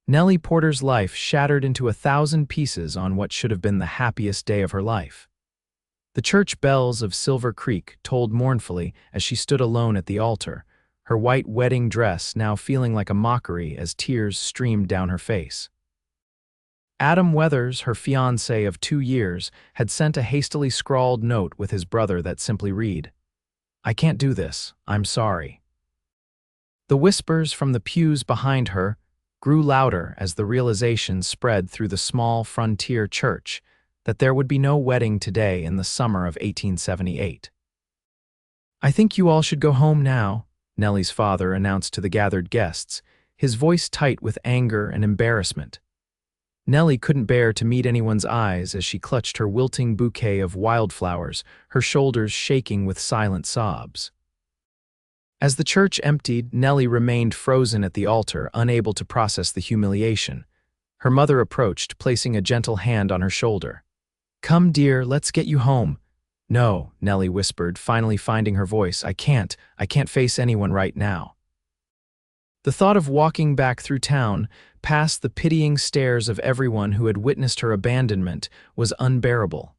Nellie Porter's life shattered into 1,000 pieces on what should have been the happiest day of her life. The church bells of Silver Creek tolled mournfully as she stood alone at the altar, her white wedding dress now feeling like a mockery as tears streamed down her face. Adam Weathers, her fiancé of 2 years, had sent a hastily scrawled note with his brother that simply read, "I can't do this, I'm sorry." The whispers from the pews behind her grew louder as the realization spread through the small frontier church that there would be no wedding today in the summer of 1878. "I think you all should go home now," Nellie's father announced to the gathered guests, his voice tight with anger and embarrassment. Nellie couldn't bear to meet anyone's eyes as she clutched her wilting bouquet of wildflowers, her shoulders shaking with silent sobs. As the church emptied, Nellie remained frozen at the altar, unable to process the humiliation. Her mother approached, placing a gentle hand on her shoulder. "Come, dear, let's get you home." "No," Nellie whispered, finally finding her voice. I can't face anyone right now." The thought of walking back through town, past the pitying stares of everyone who had witnessed her abandonment, was unbearable.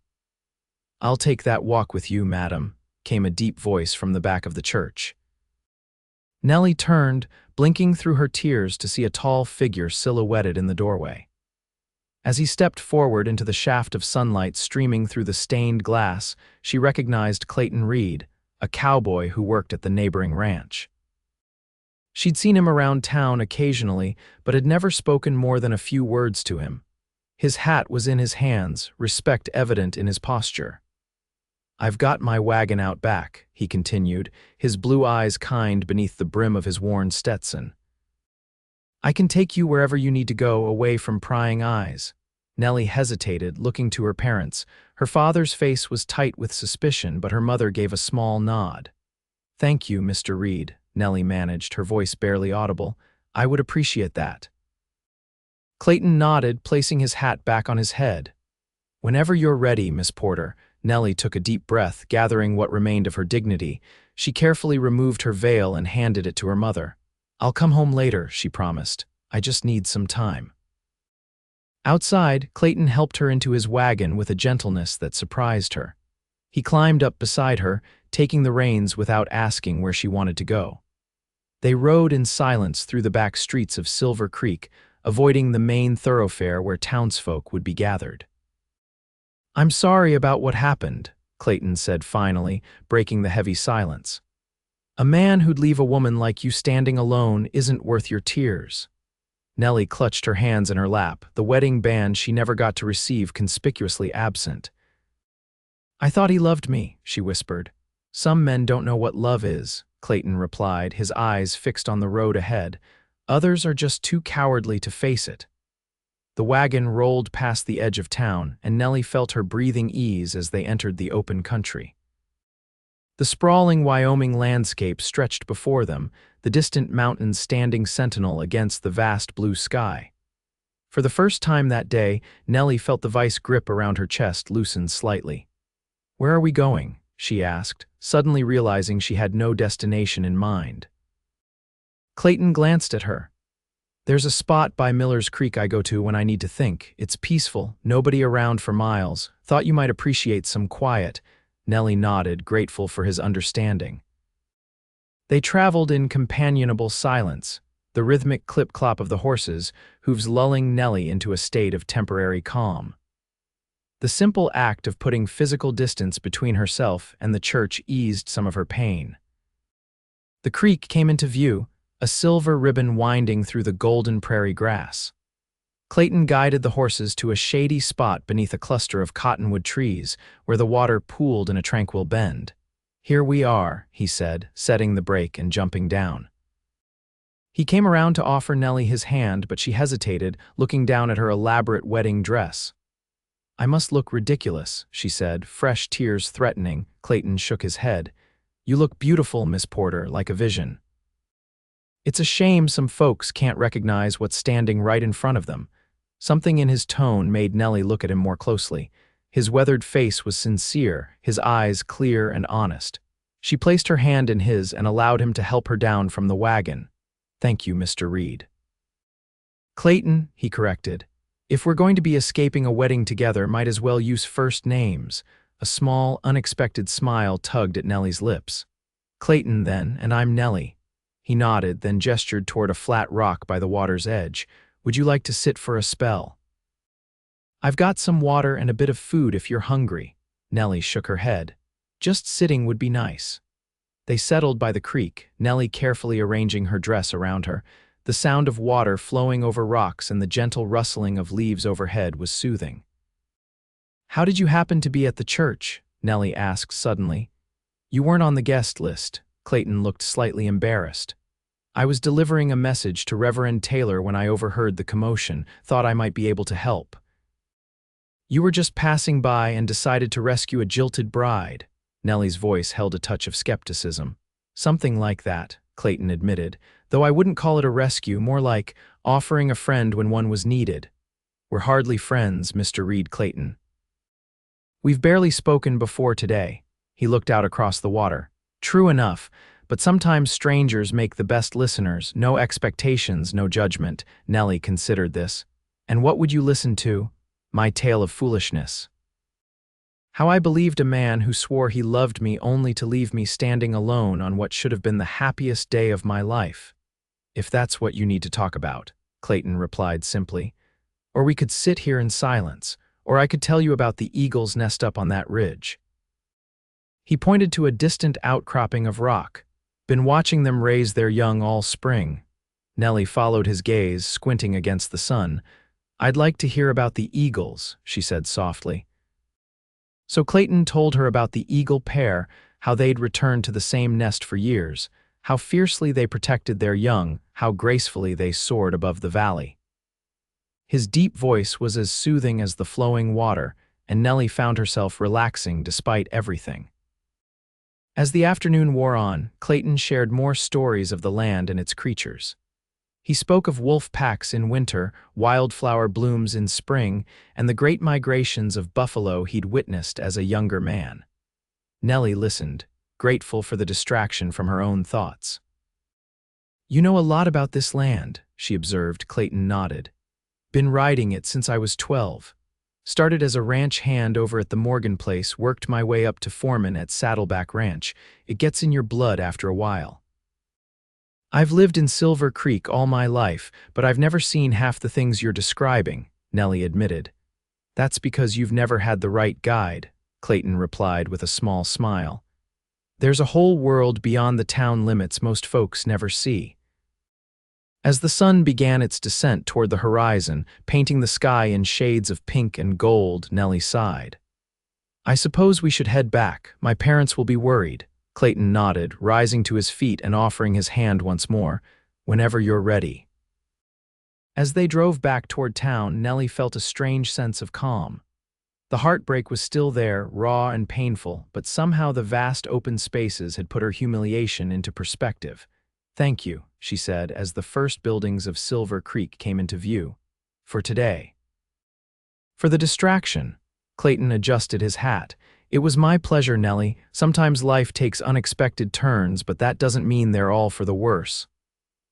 "I'll take that walk with you, madam," came a deep voice from the back of the church. Nellie turned, blinking through her tears to see a tall figure silhouetted in the doorway. As he stepped forward into the shaft of sunlight streaming through the stained glass, she recognized Clayton Reed, a cowboy who worked at the neighboring ranch. She'd seen him around town occasionally, but had never spoken more than a few words to him. His hat was in his hands, respect evident in his posture. "I've got my wagon out back," he continued, his blue eyes kind beneath the brim of his worn Stetson. "I can take you wherever you need to go, away from prying eyes." Nellie hesitated, looking to her parents. Her father's face was tight with suspicion, but her mother gave a small nod. "Thank you, Mr. Reed," Nellie managed, her voice barely audible. "I would appreciate that." Clayton nodded, placing his hat back on his head. "Whenever you're ready, Miss Porter." Nellie took a deep breath, gathering what remained of her dignity. She carefully removed her veil and handed it to her mother. "I'll come home later," she promised. "I just need some time." Outside, Clayton helped her into his wagon with a gentleness that surprised her. He climbed up beside her, taking the reins without asking where she wanted to go. They rode in silence through the back streets of Silver Creek, avoiding the main thoroughfare where townsfolk would be gathered. "I'm sorry about what happened," Clayton said finally, breaking the heavy silence. "A man who'd leave a woman like you standing alone isn't worth your tears." Nellie clutched her hands in her lap, the wedding band she never got to receive conspicuously absent. "I thought he loved me," she whispered. "Some men don't know what love is," Clayton replied, his eyes fixed on the road ahead. "Others are just too cowardly to face it." The wagon rolled past the edge of town, and Nellie felt her breathing ease as they entered the open country. The sprawling Wyoming landscape stretched before them, the distant mountains standing sentinel against the vast blue sky. For the first time that day, Nellie felt the vice grip around her chest loosen slightly. "Where are we going?" she asked, suddenly realizing she had no destination in mind. Clayton glanced at her. "There's a spot by Miller's Creek I go to when I need to think. It's peaceful, nobody around for miles. Thought you might appreciate some quiet." Nellie nodded, grateful for his understanding. They traveled in companionable silence, the rhythmic clip-clop of the horses' hooves lulling Nellie into a state of temporary calm. The simple act of putting physical distance between herself and the church eased some of her pain. The creek came into view, a silver ribbon winding through the golden prairie grass. Clayton guided the horses to a shady spot beneath a cluster of cottonwood trees, where the water pooled in a tranquil bend. "Here we are," he said, setting the brake and jumping down. He came around to offer Nellie his hand, but she hesitated, looking down at her elaborate wedding dress. "I must look ridiculous," she said, fresh tears threatening. Clayton shook his head. "You look beautiful, Miss Porter, like a vision." "It's a shame some folks can't recognize what's standing right in front of them." Something in his tone made Nellie look at him more closely. His weathered face was sincere, his eyes clear and honest. She placed her hand in his and allowed him to help her down from the wagon. "Thank you, Mr. Reed." Clayton, he corrected. If we're going to be escaping a wedding together, might as well use first names. A small, unexpected smile tugged at Nellie's lips. Clayton, then, and I'm Nellie. He nodded, then gestured toward a flat rock by the water's edge. Would you like to sit for a spell? I've got some water and a bit of food if you're hungry. Nellie shook her head. Just sitting would be nice. They settled by the creek, Nellie carefully arranging her dress around her. The sound of water flowing over rocks and the gentle rustling of leaves overhead was soothing. How did you happen to be at the church? Nellie asked suddenly. You weren't on the guest list. Clayton looked slightly embarrassed. I was delivering a message to Reverend Taylor when I overheard the commotion, thought I might be able to help. You were just passing by and decided to rescue a jilted bride. Nellie's voice held a touch of skepticism. Something like that, Clayton admitted, though I wouldn't call it a rescue, more like offering a friend when one was needed. We're hardly friends, Mr. Reed Clayton. We've barely spoken before today. He looked out across the water. True enough, but sometimes strangers make the best listeners, no expectations, no judgment. Nellie considered this. And what would you listen to? My tale of foolishness. How I believed a man who swore he loved me only to leave me standing alone on what should have been the happiest day of my life. If that's what you need to talk about, Clayton replied simply. Or we could sit here in silence, or I could tell you about the eagle's nest up on that ridge. He pointed to a distant outcropping of rock. Been watching them raise their young all spring. Nellie followed his gaze, squinting against the sun. I'd like to hear about the eagles, she said softly. So Clayton told her about the eagle pair, how they'd returned to the same nest for years, how fiercely they protected their young, how gracefully they soared above the valley. His deep voice was as soothing as the flowing water, and Nellie found herself relaxing despite everything. As the afternoon wore on, Clayton shared more stories of the land and its creatures. He spoke of wolf packs in winter, wildflower blooms in spring, and the great migrations of buffalo he'd witnessed as a younger man. Nellie listened, grateful for the distraction from her own thoughts. You know a lot about this land, she observed. Clayton nodded. Been riding it since I was 12. Started as a ranch hand over at the Morgan place, worked my way up to foreman at Saddleback Ranch. It gets in your blood after a while. I've lived in Silver Creek all my life, but I've never seen half the things you're describing, Nellie admitted. That's because you've never had the right guide, Clayton replied with a small smile. There's a whole world beyond the town limits most folks never see. As the sun began its descent toward the horizon, painting the sky in shades of pink and gold, Nellie sighed. I suppose we should head back. My parents will be worried. Clayton nodded, rising to his feet and offering his hand once more. Whenever you're ready. As they drove back toward town, Nellie felt a strange sense of calm. The heartbreak was still there, raw and painful, but somehow the vast open spaces had put her humiliation into perspective. Thank you, she said as the first buildings of Silver Creek came into view. For today. For the distraction. Clayton adjusted his hat. It was my pleasure, Nellie. Sometimes life takes unexpected turns, but that doesn't mean they're all for the worse.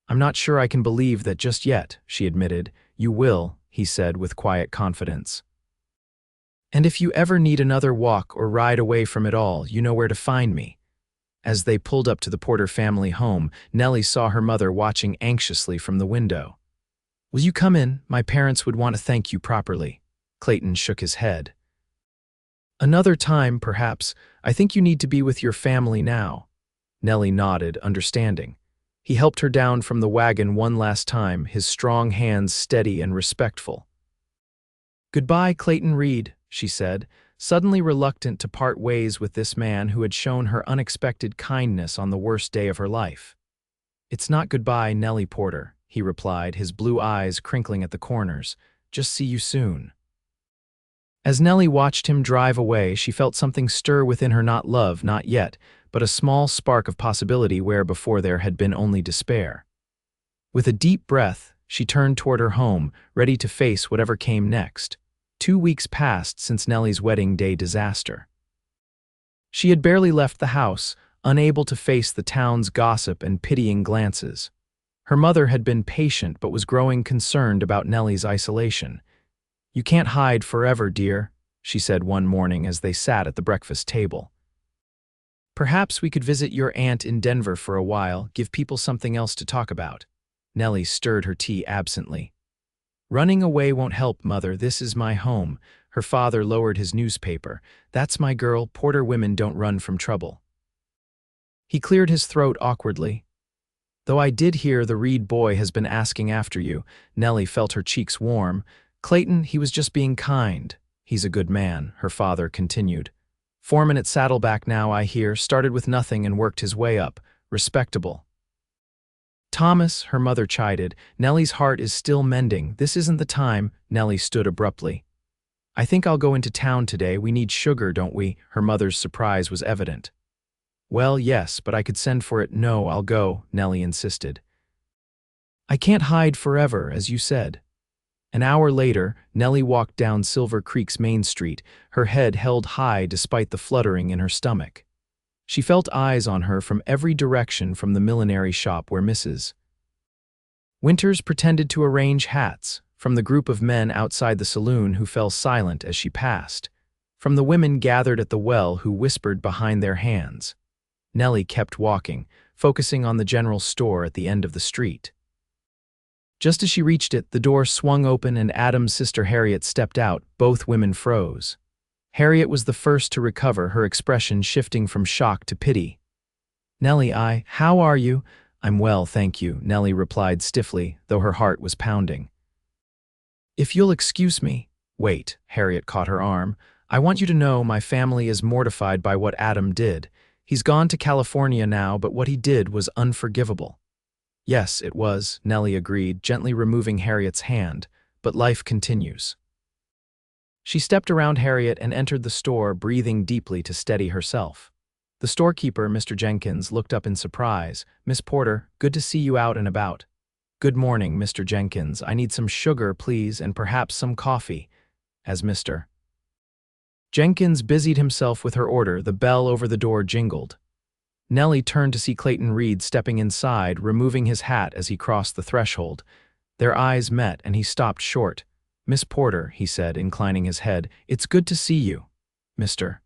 I'm not sure I can believe that just yet, she admitted. You will, he said with quiet confidence. And if you ever need another walk or ride away from it all, you know where to find me. As they pulled up to the Porter family home, Nellie saw her mother watching anxiously from the window. Will you come in? My parents would want to thank you properly. Clayton shook his head. Another time, perhaps. I think you need to be with your family now. Nellie nodded, understanding. He helped her down from the wagon one last time, his strong hands steady and respectful. Goodbye, Clayton Reed, she said, suddenly reluctant to part ways with this man who had shown her unexpected kindness on the worst day of her life. It's not goodbye, Nellie Porter, he replied, his blue eyes crinkling at the corners. Just see you soon. As Nellie watched him drive away, she felt something stir within her, not love, not yet, but a small spark of possibility where before there had been only despair. With a deep breath, she turned toward her home, ready to face whatever came next. 2 weeks passed since Nellie's wedding day disaster. She had barely left the house, unable to face the town's gossip and pitying glances. Her mother had been patient but was growing concerned about Nellie's isolation. "You can't hide forever, dear," she said one morning as they sat at the breakfast table. "Perhaps we could visit your aunt in Denver for a while, give people something else to talk about." Nellie stirred her tea absently. "Running away won't help, Mother. This is my home." Her father lowered his newspaper. "That's my girl. Porter women don't run from trouble." He cleared his throat awkwardly. "Though I did hear the Reed boy has been asking after you." Nellie felt her cheeks warm. "Clayton, he was just being kind. He's a good man," her father continued. "Foreman at Saddleback now, I hear, started with nothing and worked his way up. Respectable." "Thomas," her mother chided, "Nellie's heart is still mending. This isn't the time." Nellie stood abruptly. "I think I'll go into town today. We need sugar, don't we?" Her mother's surprise was evident. "Well, yes, but I could send for it." "No, I'll go," Nellie insisted. "I can't hide forever, as you said." An hour later, Nellie walked down Silver Creek's Main Street, her head held high despite the fluttering in her stomach. She felt eyes on her from every direction, from the millinery shop where Mrs. Winters pretended to arrange hats, from the group of men outside the saloon who fell silent as she passed, from the women gathered at the well who whispered behind their hands. Nellie kept walking, focusing on the general store at the end of the street. Just as she reached it, the door swung open and Adam's sister Harriet stepped out. Both women froze. Harriet was the first to recover, her expression shifting from shock to pity. "Nellie, how are you?" "I'm well, thank you," Nellie replied stiffly, though her heart was pounding. "If you'll excuse me." "Wait," Harriet caught her arm. "I want you to know my family is mortified by what Adam did. He's gone to California now, but what he did was unforgivable." "Yes, it was," Nellie agreed, gently removing Harriet's hand, "but life continues." She stepped around Harriet and entered the store, breathing deeply to steady herself. The storekeeper, Mr. Jenkins, looked up in surprise. "Miss Porter, good to see you out and about." "Good morning, Mr. Jenkins. I need some sugar, please, and perhaps some coffee." As Mr. Jenkins busied himself with her order, the bell over the door jingled. Nellie turned to see Clayton Reed stepping inside, removing his hat as he crossed the threshold. Their eyes met, and he stopped short. "Miss Porter," he said, inclining his head, "it's good to see you." "Mr.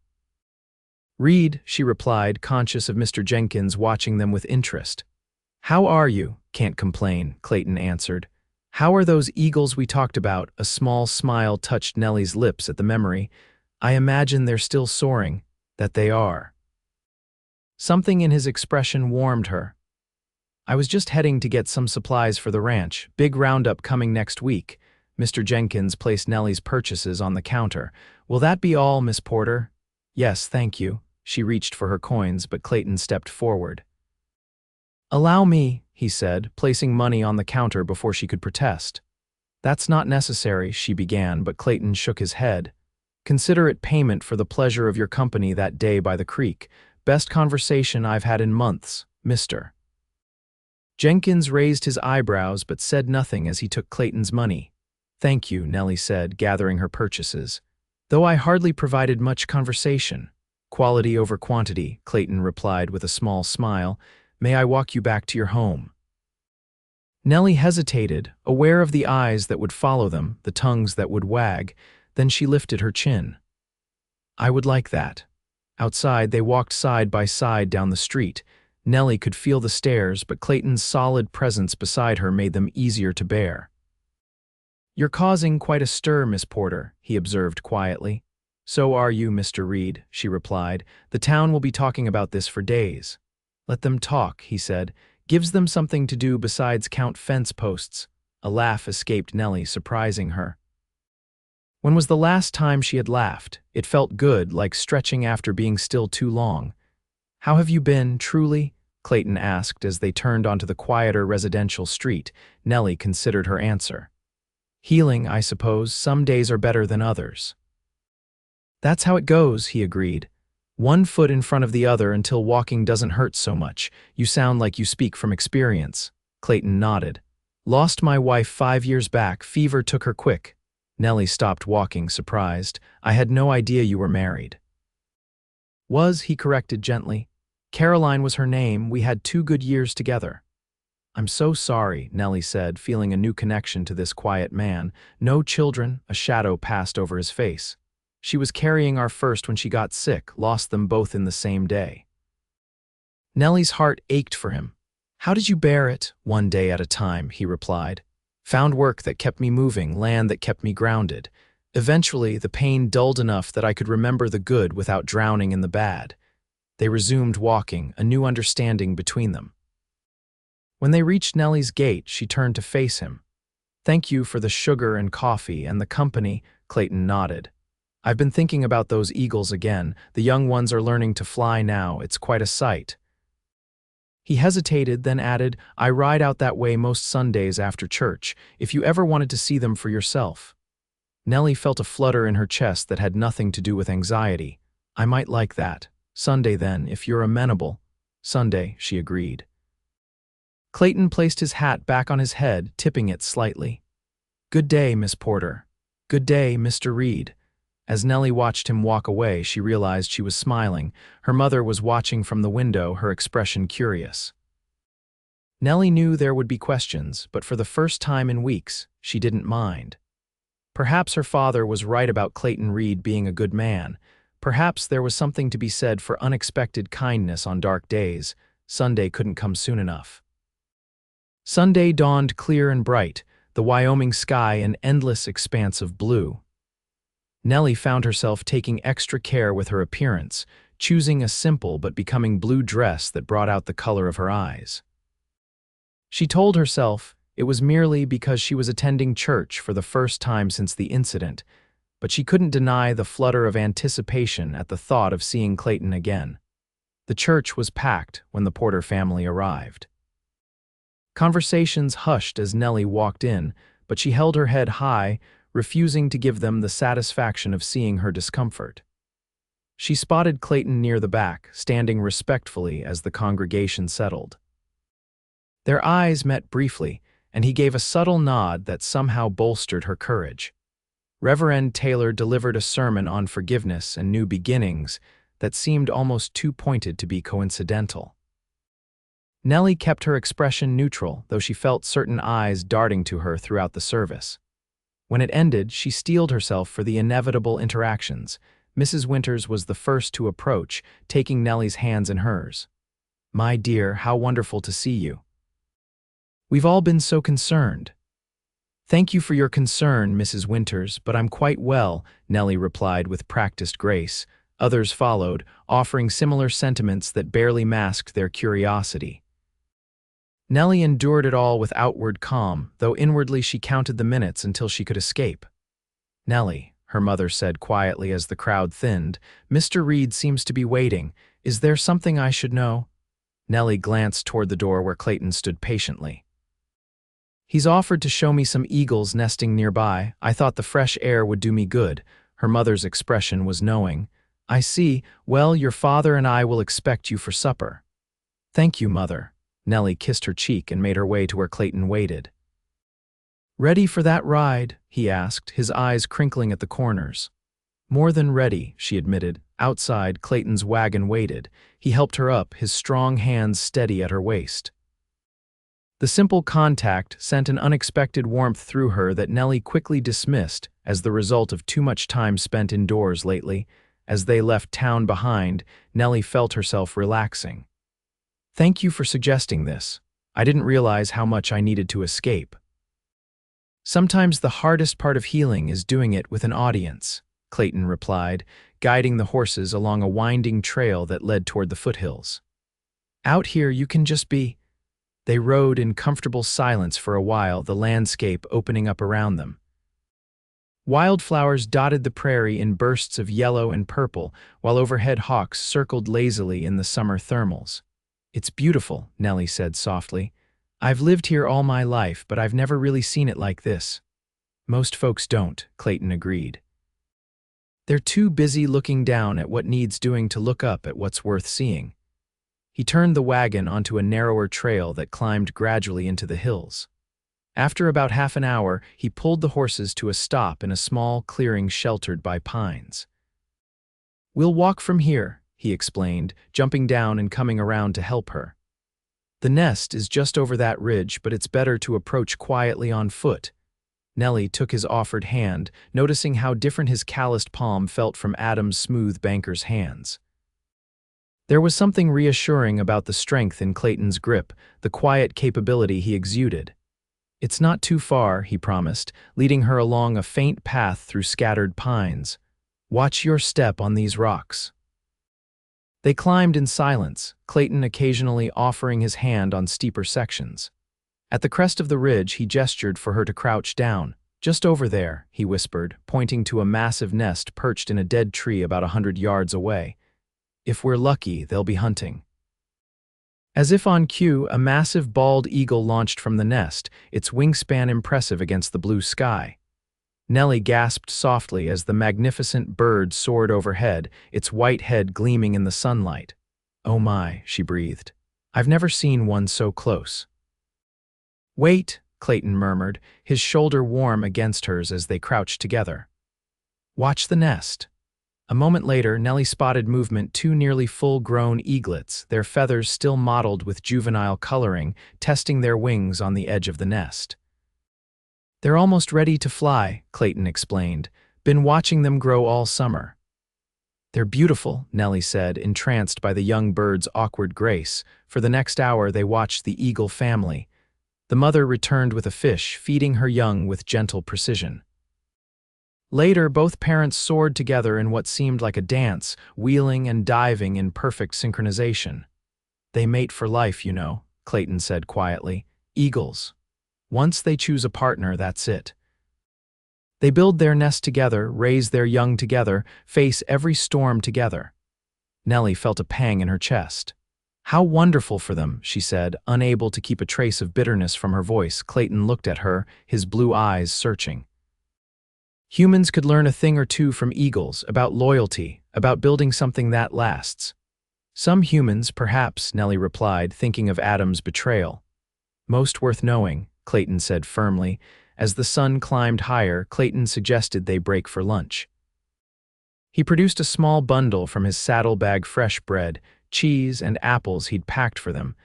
Reed," she replied, conscious of Mr. Jenkins watching them with interest. "How are you?" "Can't complain," Clayton answered. "How are those eagles we talked about?" A small smile touched Nellie's lips at the memory. "I imagine they're still soaring." "That they are." Something in his expression warmed her. "I was just heading to get some supplies for the ranch. Big roundup coming next week." Mr. Jenkins placed Nellie's purchases on the counter. "Will that be all, Miss Porter?" "Yes, thank you." She reached for her coins, but Clayton stepped forward. "Allow me," he said, placing money on the counter before she could protest. "That's not necessary," she began, but Clayton shook his head. "Consider it payment for the pleasure of your company that day by the creek. Best conversation I've had in months, Mr. Jenkins raised his eyebrows but said nothing as he took Clayton's money. "Thank you," Nellie said, gathering her purchases. "Though I hardly provided much conversation." "Quality over quantity," Clayton replied with a small smile. "May I walk you back to your home?" Nellie hesitated, aware of the eyes that would follow them, the tongues that would wag. Then she lifted her chin. "I would like that." Outside, they walked side by side down the street. Nellie could feel the stairs, but Clayton's solid presence beside her made them easier to bear. "You're causing quite a stir, Miss Porter," he observed quietly. "So are you, Mr. Reed," she replied. "The town will be talking about this for days." "Let them talk," he said. "Gives them something to do besides count fence posts." A laugh escaped Nellie, surprising her. When was the last time she had laughed? It felt good, like stretching after being still too long. "How have you been, truly?" Clayton asked as they turned onto the quieter residential street. Nellie considered her answer. "Healing, I suppose. Some days are better than others." "That's how it goes," he agreed. "One foot in front of the other until walking doesn't hurt so much. You sound like you speak from experience." Clayton nodded. "Lost my wife 5 years back. Fever took her quick." Nellie stopped walking, surprised. "I had no idea you were married." "Was," he corrected gently. "Caroline was her name. We had 2 good years together." I'm so sorry, Nellie said, feeling a new connection to this quiet man. No children, a shadow passed over his face. She was carrying our first when she got sick, lost them both in the same day. Nellie's heart ached for him. How did you bear it? One day at a time, he replied. Found work that kept me moving, land that kept me grounded. Eventually, the pain dulled enough that I could remember the good without drowning in the bad. They resumed walking, a new understanding between them. When they reached Nellie's gate, she turned to face him. Thank you for the sugar and coffee and the company, Clayton nodded. I've been thinking about those eagles again. The young ones are learning to fly now. It's quite a sight. He hesitated, then added, I ride out that way most Sundays after church, if you ever wanted to see them for yourself. Nellie felt a flutter in her chest that had nothing to do with anxiety. I might like that. Sunday then, if you're amenable. Sunday, she agreed. Clayton placed his hat back on his head, tipping it slightly. Good day, Miss Porter. Good day, Mr. Reed. As Nellie watched him walk away, she realized she was smiling. Her mother was watching from the window, her expression curious. Nellie knew there would be questions, but for the first time in weeks, she didn't mind. Perhaps her father was right about Clayton Reed being a good man. Perhaps there was something to be said for unexpected kindness on dark days. Sunday couldn't come soon enough. Sunday dawned clear and bright, the Wyoming sky an endless expanse of blue. Nellie found herself taking extra care with her appearance, choosing a simple but becoming blue dress that brought out the color of her eyes. She told herself it was merely because she was attending church for the first time since the incident, but she couldn't deny the flutter of anticipation at the thought of seeing Clayton again. The church was packed when the Porter family arrived. Conversations hushed as Nellie walked in, but she held her head high, refusing to give them the satisfaction of seeing her discomfort. She spotted Clayton near the back, standing respectfully as the congregation settled. Their eyes met briefly, and he gave a subtle nod that somehow bolstered her courage. Reverend Taylor delivered a sermon on forgiveness and new beginnings that seemed almost too pointed to be coincidental. Nellie kept her expression neutral, though she felt certain eyes darting to her throughout the service. When it ended, she steeled herself for the inevitable interactions. Mrs. Winters was the first to approach, taking Nellie's hands in hers. My dear, how wonderful to see you. We've all been so concerned. Thank you for your concern, Mrs. Winters, but I'm quite well, Nellie replied with practiced grace. Others followed, offering similar sentiments that barely masked their curiosity. Nellie endured it all with outward calm, though inwardly she counted the minutes until she could escape. Nellie, her mother said quietly as the crowd thinned, Mr. Reed seems to be waiting. Is there something I should know? Nellie glanced toward the door where Clayton stood patiently. He's offered to show me some eagles nesting nearby. I thought the fresh air would do me good. Her mother's expression was knowing. I see. Well, your father and I will expect you for supper. Thank you, Mother. Nellie kissed her cheek and made her way to where Clayton waited. Ready for that ride? He asked, his eyes crinkling at the corners. More than ready, she admitted. Outside, Clayton's wagon waited. He helped her up, his strong hands steady at her waist. The simple contact sent an unexpected warmth through her that Nellie quickly dismissed as the result of too much time spent indoors lately. As they left town behind, Nellie felt herself relaxing. Thank you for suggesting this. I didn't realize how much I needed to escape. Sometimes the hardest part of healing is doing it with an audience, Clayton replied, guiding the horses along a winding trail that led toward the foothills. Out here you can just be. They rode in comfortable silence for a while, the landscape opening up around them. Wildflowers dotted the prairie in bursts of yellow and purple, while overhead hawks circled lazily in the summer thermals. It's beautiful, Nellie said softly. I've lived here all my life, but I've never really seen it like this. Most folks don't, Clayton agreed. They're too busy looking down at what needs doing to look up at what's worth seeing. He turned the wagon onto a narrower trail that climbed gradually into the hills. After about half an hour, he pulled the horses to a stop in a small clearing sheltered by pines. We'll walk from here, he explained, jumping down and coming around to help her. The nest is just over that ridge, but it's better to approach quietly on foot. Nellie took his offered hand, noticing how different his calloused palm felt from Adam's smooth banker's hands. There was something reassuring about the strength in Clayton's grip, the quiet capability he exuded. "It's not too far," he promised, leading her along a faint path through scattered pines. "Watch your step on these rocks." They climbed in silence, Clayton occasionally offering his hand on steeper sections. At the crest of the ridge, he gestured for her to crouch down. "Just over there," he whispered, pointing to a massive nest perched in a dead tree about 100 yards away. "If we're lucky, they'll be hunting." As if on cue, a massive bald eagle launched from the nest, its wingspan impressive against the blue sky. Nellie gasped softly as the magnificent bird soared overhead, its white head gleaming in the sunlight. "Oh my," she breathed. "I've never seen one so close." "Wait," Clayton murmured, his shoulder warm against hers as they crouched together. "Watch the nest." A moment later, Nellie spotted movement: two nearly full-grown eaglets, their feathers still mottled with juvenile coloring, testing their wings on the edge of the nest. "They're almost ready to fly," Clayton explained. "Been watching them grow all summer." "They're beautiful," Nellie said, entranced by the young bird's awkward grace. For the next hour, they watched the eagle family. The mother returned with a fish, feeding her young with gentle precision. Later, both parents soared together in what seemed like a dance, wheeling and diving in perfect synchronization. "They mate for life, you know," Clayton said quietly. "Eagles. Once they choose a partner, that's it. They build their nest together, raise their young together, face every storm together." Nellie felt a pang in her chest. "How wonderful for them," she said, unable to keep a trace of bitterness from her voice. Clayton looked at her, his blue eyes searching. "Humans could learn a thing or two from eagles, about loyalty, about building something that lasts." "Some humans, perhaps," Nellie replied, thinking of Adam's betrayal. "Most worth knowing," Clayton said firmly. As the sun climbed higher, Clayton suggested they break for lunch. He produced a small bundle from his saddlebag: fresh bread, cheese, and apples he'd packed for them.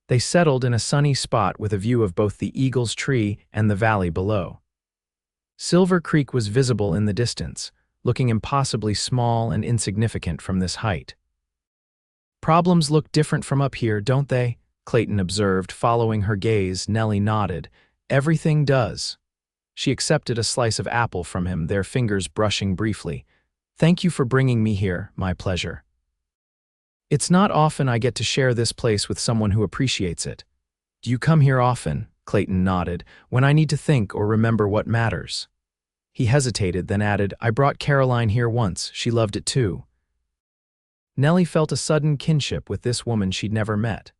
They settled in a sunny spot with a view of both the eagle's tree and the valley below. Silver Creek was visible in the distance, looking impossibly small and insignificant from this height. "Problems look different from up here, don't they?" Clayton observed, following her gaze. Nellie nodded. "Everything does." She accepted a slice of apple from him, their fingers brushing briefly. "Thank you for bringing me here, my pleasure. It's not often I get to share this place with someone who appreciates it." "Do you come here often?" Clayton nodded. "When I need to think or remember what matters." He hesitated, then added, "I brought Caroline here once. She loved it too." Nellie felt a sudden kinship with this woman she'd never met.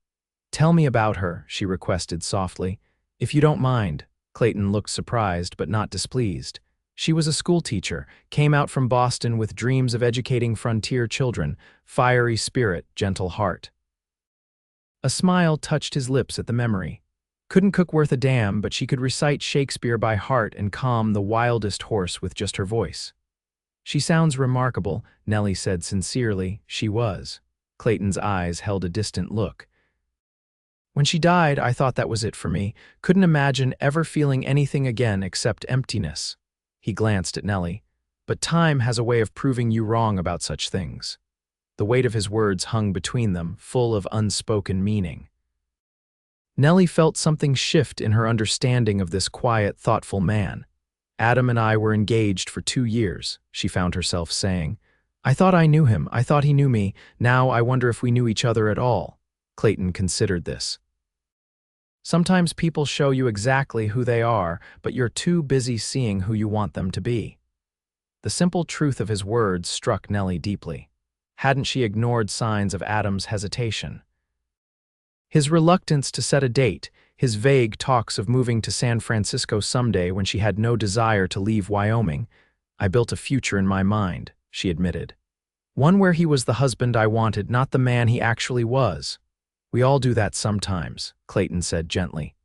"Tell me about her," she requested softly. "If you don't mind." Clayton looked surprised but not displeased. "She was a schoolteacher, came out from Boston with dreams of educating frontier children, fiery spirit, gentle heart." A smile touched his lips at the memory. "Couldn't cook worth a damn, but she could recite Shakespeare by heart and calm the wildest horse with just her voice." "She sounds remarkable," Nellie said sincerely. She was. Clayton's eyes held a distant look. "When she died, I thought that was it for me. Couldn't imagine ever feeling anything again except emptiness." He glanced at Nellie. "But time has a way of proving you wrong about such things." The weight of his words hung between them, full of unspoken meaning. Nellie felt something shift in her understanding of this quiet, thoughtful man. "Adam and I were engaged for 2 years, she found herself saying. "I thought I knew him. I thought he knew me. Now I wonder if we knew each other at all." Clayton considered this. "Sometimes people show you exactly who they are, but you're too busy seeing who you want them to be." The simple truth of his words struck Nellie deeply. Hadn't she ignored signs of Adam's hesitation? His reluctance to set a date, his vague talks of moving to San Francisco someday when she had no desire to leave Wyoming. "I built a future in my mind," she admitted. "One where he was the husband I wanted, not the man he actually was." "We all do that sometimes," Clayton said gently.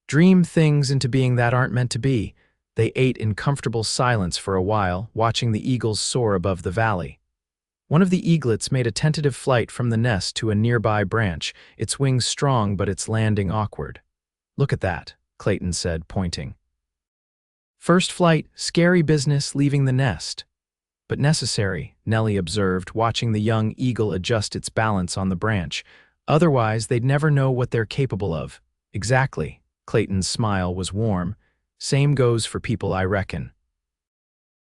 "Dream things into being that aren't meant to be." They ate in comfortable silence for a while, watching the eagles soar above the valley. One of the eaglets made a tentative flight from the nest to a nearby branch, its wings strong but its landing awkward. "Look at that," Clayton said, pointing. "First flight, scary business leaving the nest." "But necessary," Nellie observed, watching the young eagle adjust its balance on the branch. "Otherwise, they'd never know what they're capable of." "Exactly." Clayton's smile was warm. "Same goes for people, I reckon."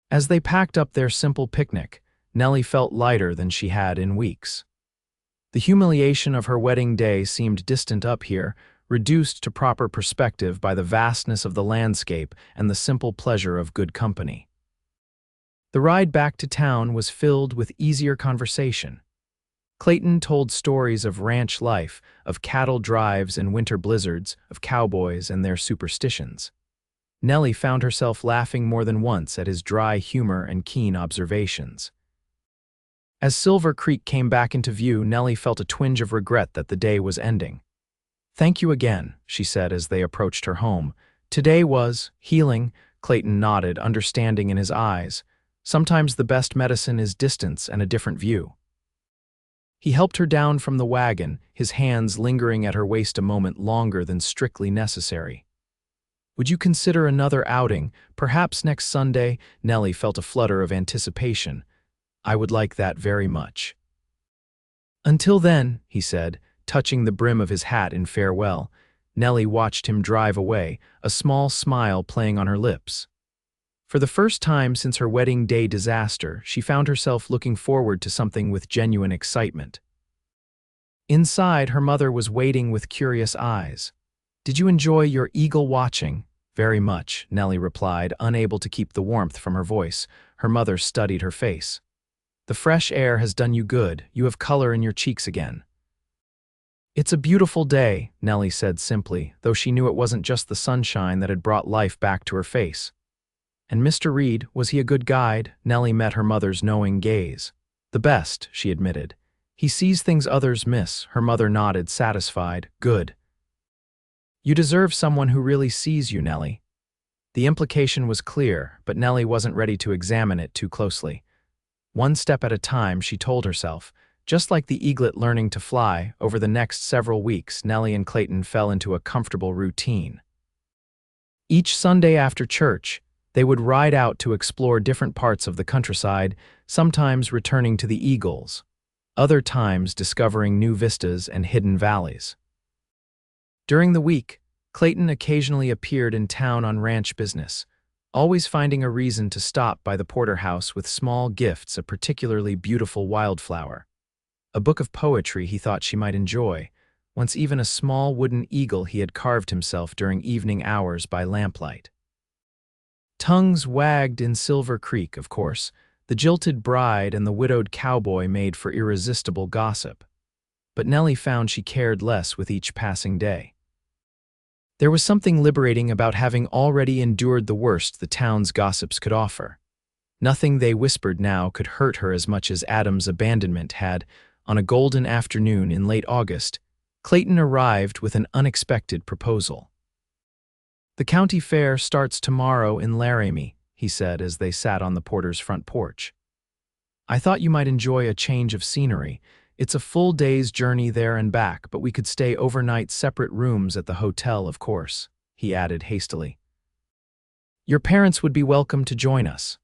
As they packed up their simple picnic, Nellie felt lighter than she had in weeks. The humiliation of her wedding day seemed distant up here, reduced to proper perspective by the vastness of the landscape and the simple pleasure of good company. The ride back to town was filled with easier conversation. Clayton told stories of ranch life, of cattle drives and winter blizzards, of cowboys and their superstitions. Nellie found herself laughing more than once at his dry humor and keen observations. As Silver Creek came back into view, Nellie felt a twinge of regret that the day was ending. "Thank you again," she said as they approached her home. "Today was healing." Clayton nodded, understanding in his eyes. Sometimes the best medicine is distance and a different view. He helped her down from the wagon, his hands lingering at her waist a moment longer than strictly necessary. "Would you consider another outing, perhaps next Sunday?" Nellie felt a flutter of anticipation. "I would like that very much." "Until then," he said, touching the brim of his hat in farewell. Nellie watched him drive away, a small smile playing on her lips. For the first time since her wedding day disaster, she found herself looking forward to something with genuine excitement. Inside, her mother was waiting with curious eyes. "Did you enjoy your eagle watching?" "Very much," Nellie replied, unable to keep the warmth from her voice. Her mother studied her face. "The fresh air has done you good. You have color in your cheeks again." "It's a beautiful day," Nellie said simply, though she knew it wasn't just the sunshine that had brought life back to her face. "And Mr. Reed, was he a good guide?" Nellie met her mother's knowing gaze. "The best," she admitted. "He sees things others miss." Her mother nodded, satisfied. "Good. You deserve someone who really sees you, Nellie." The implication was clear, but Nellie wasn't ready to examine it too closely. One step at a time, she told herself. Just like the eaglet learning to fly, over the next several weeks, Nellie and Clayton fell into a comfortable routine. Each Sunday after church, they would ride out to explore different parts of the countryside, sometimes returning to the eagles, other times discovering new vistas and hidden valleys. During the week, Clayton occasionally appeared in town on ranch business, always finding a reason to stop by the Porter house with small gifts, a particularly beautiful wildflower, a book of poetry he thought she might enjoy, once even a small wooden eagle he had carved himself during evening hours by lamplight. Tongues wagged in Silver Creek, of course. The jilted bride and the widowed cowboy made for irresistible gossip. But Nellie found she cared less with each passing day. There was something liberating about having already endured the worst the town's gossips could offer. Nothing they whispered now could hurt her as much as Adam's abandonment had. On a golden afternoon in late August, Clayton arrived with an unexpected proposal. "The county fair starts tomorrow in Laramie," he said as they sat on the Porter's front porch. "I thought you might enjoy a change of scenery. It's a full day's journey there and back, but we could stay overnight, separate rooms at the hotel, of course," he added hastily. "Your parents would be welcome to join us."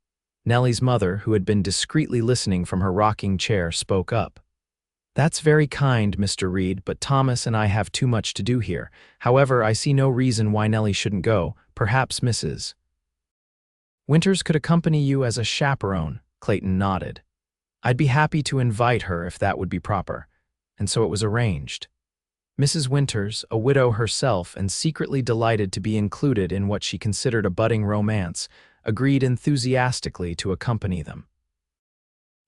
Nellie's mother, who had been discreetly listening from her rocking chair, spoke up. "That's very kind, Mr. Reed, but Thomas and I have too much to do here. However, I see no reason why Nellie shouldn't go. Perhaps Mrs. Winters could accompany you as a chaperone." Clayton nodded. "I'd be happy to invite her if that would be proper." And so it was arranged. Mrs. Winters, a widow herself and secretly delighted to be included in what she considered a budding romance, agreed enthusiastically to accompany them.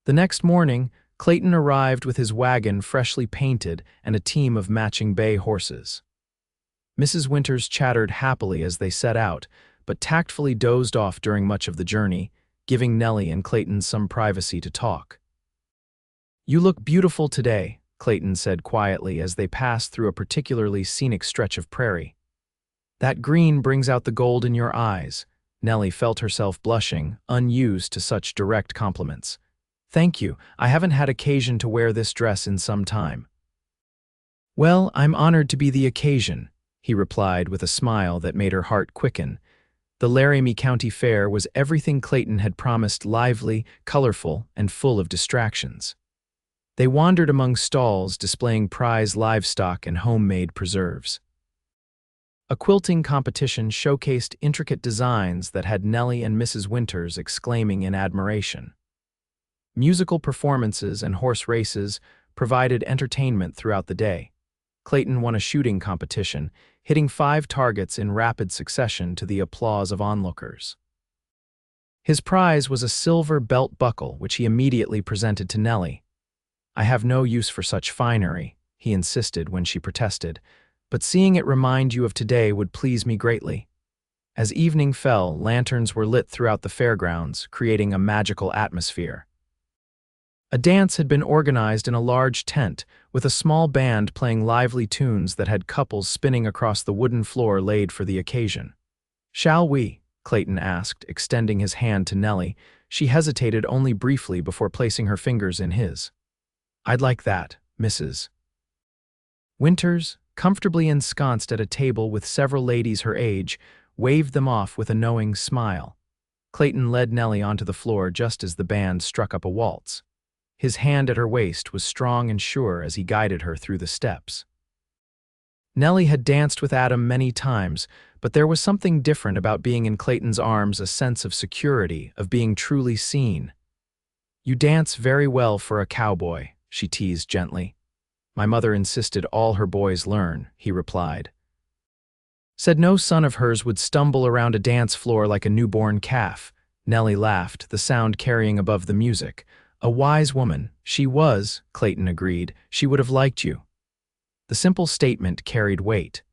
The next morning, Clayton arrived with his wagon freshly painted and a team of matching bay horses. Mrs. Winters chattered happily as they set out, but tactfully dozed off during much of the journey, giving Nellie and Clayton some privacy to talk. "You look beautiful today," Clayton said quietly as they passed through a particularly scenic stretch of prairie. "That green brings out the gold in your eyes." Nellie felt herself blushing, unused to such direct compliments. Thank you. I haven't had occasion to wear this dress in some time. Well, I'm honored to be the occasion, he replied with a smile that made her heart quicken. The Laramie County Fair was everything Clayton had promised: lively, colorful, and full of distractions. They wandered among stalls displaying prize livestock and homemade preserves. A quilting competition showcased intricate designs that had Nellie and Mrs. Winters exclaiming in admiration. Musical performances and horse races provided entertainment throughout the day. Clayton won a shooting competition, hitting 5 targets in rapid succession to the applause of onlookers. His prize was a silver belt buckle, which he immediately presented to Nellie. "I have no use for such finery," he insisted when she protested, "but seeing it remind you of today would please me greatly." As evening fell, lanterns were lit throughout the fairgrounds, creating a magical atmosphere. A dance had been organized in a large tent, with a small band playing lively tunes that had couples spinning across the wooden floor laid for the occasion. "Shall we?" Clayton asked, extending his hand to Nellie. She hesitated only briefly before placing her fingers in his. "I'd like that, Mrs. Winters, comfortably ensconced at a table with several ladies her age, waved them off with a knowing smile. Clayton led Nellie onto the floor just as the band struck up a waltz. His hand at her waist was strong and sure as he guided her through the steps. Nellie had danced with Adam many times, but there was something different about being in Clayton's arms, a sense of security, of being truly seen. "You dance very well for a cowboy," she teased gently. "My mother insisted all her boys learn," he replied. "Said no son of hers would stumble around a dance floor like a newborn calf." Nellie laughed, the sound carrying above the music. "A wise woman, she was," Clayton agreed. "She would have liked you." The simple statement carried weight.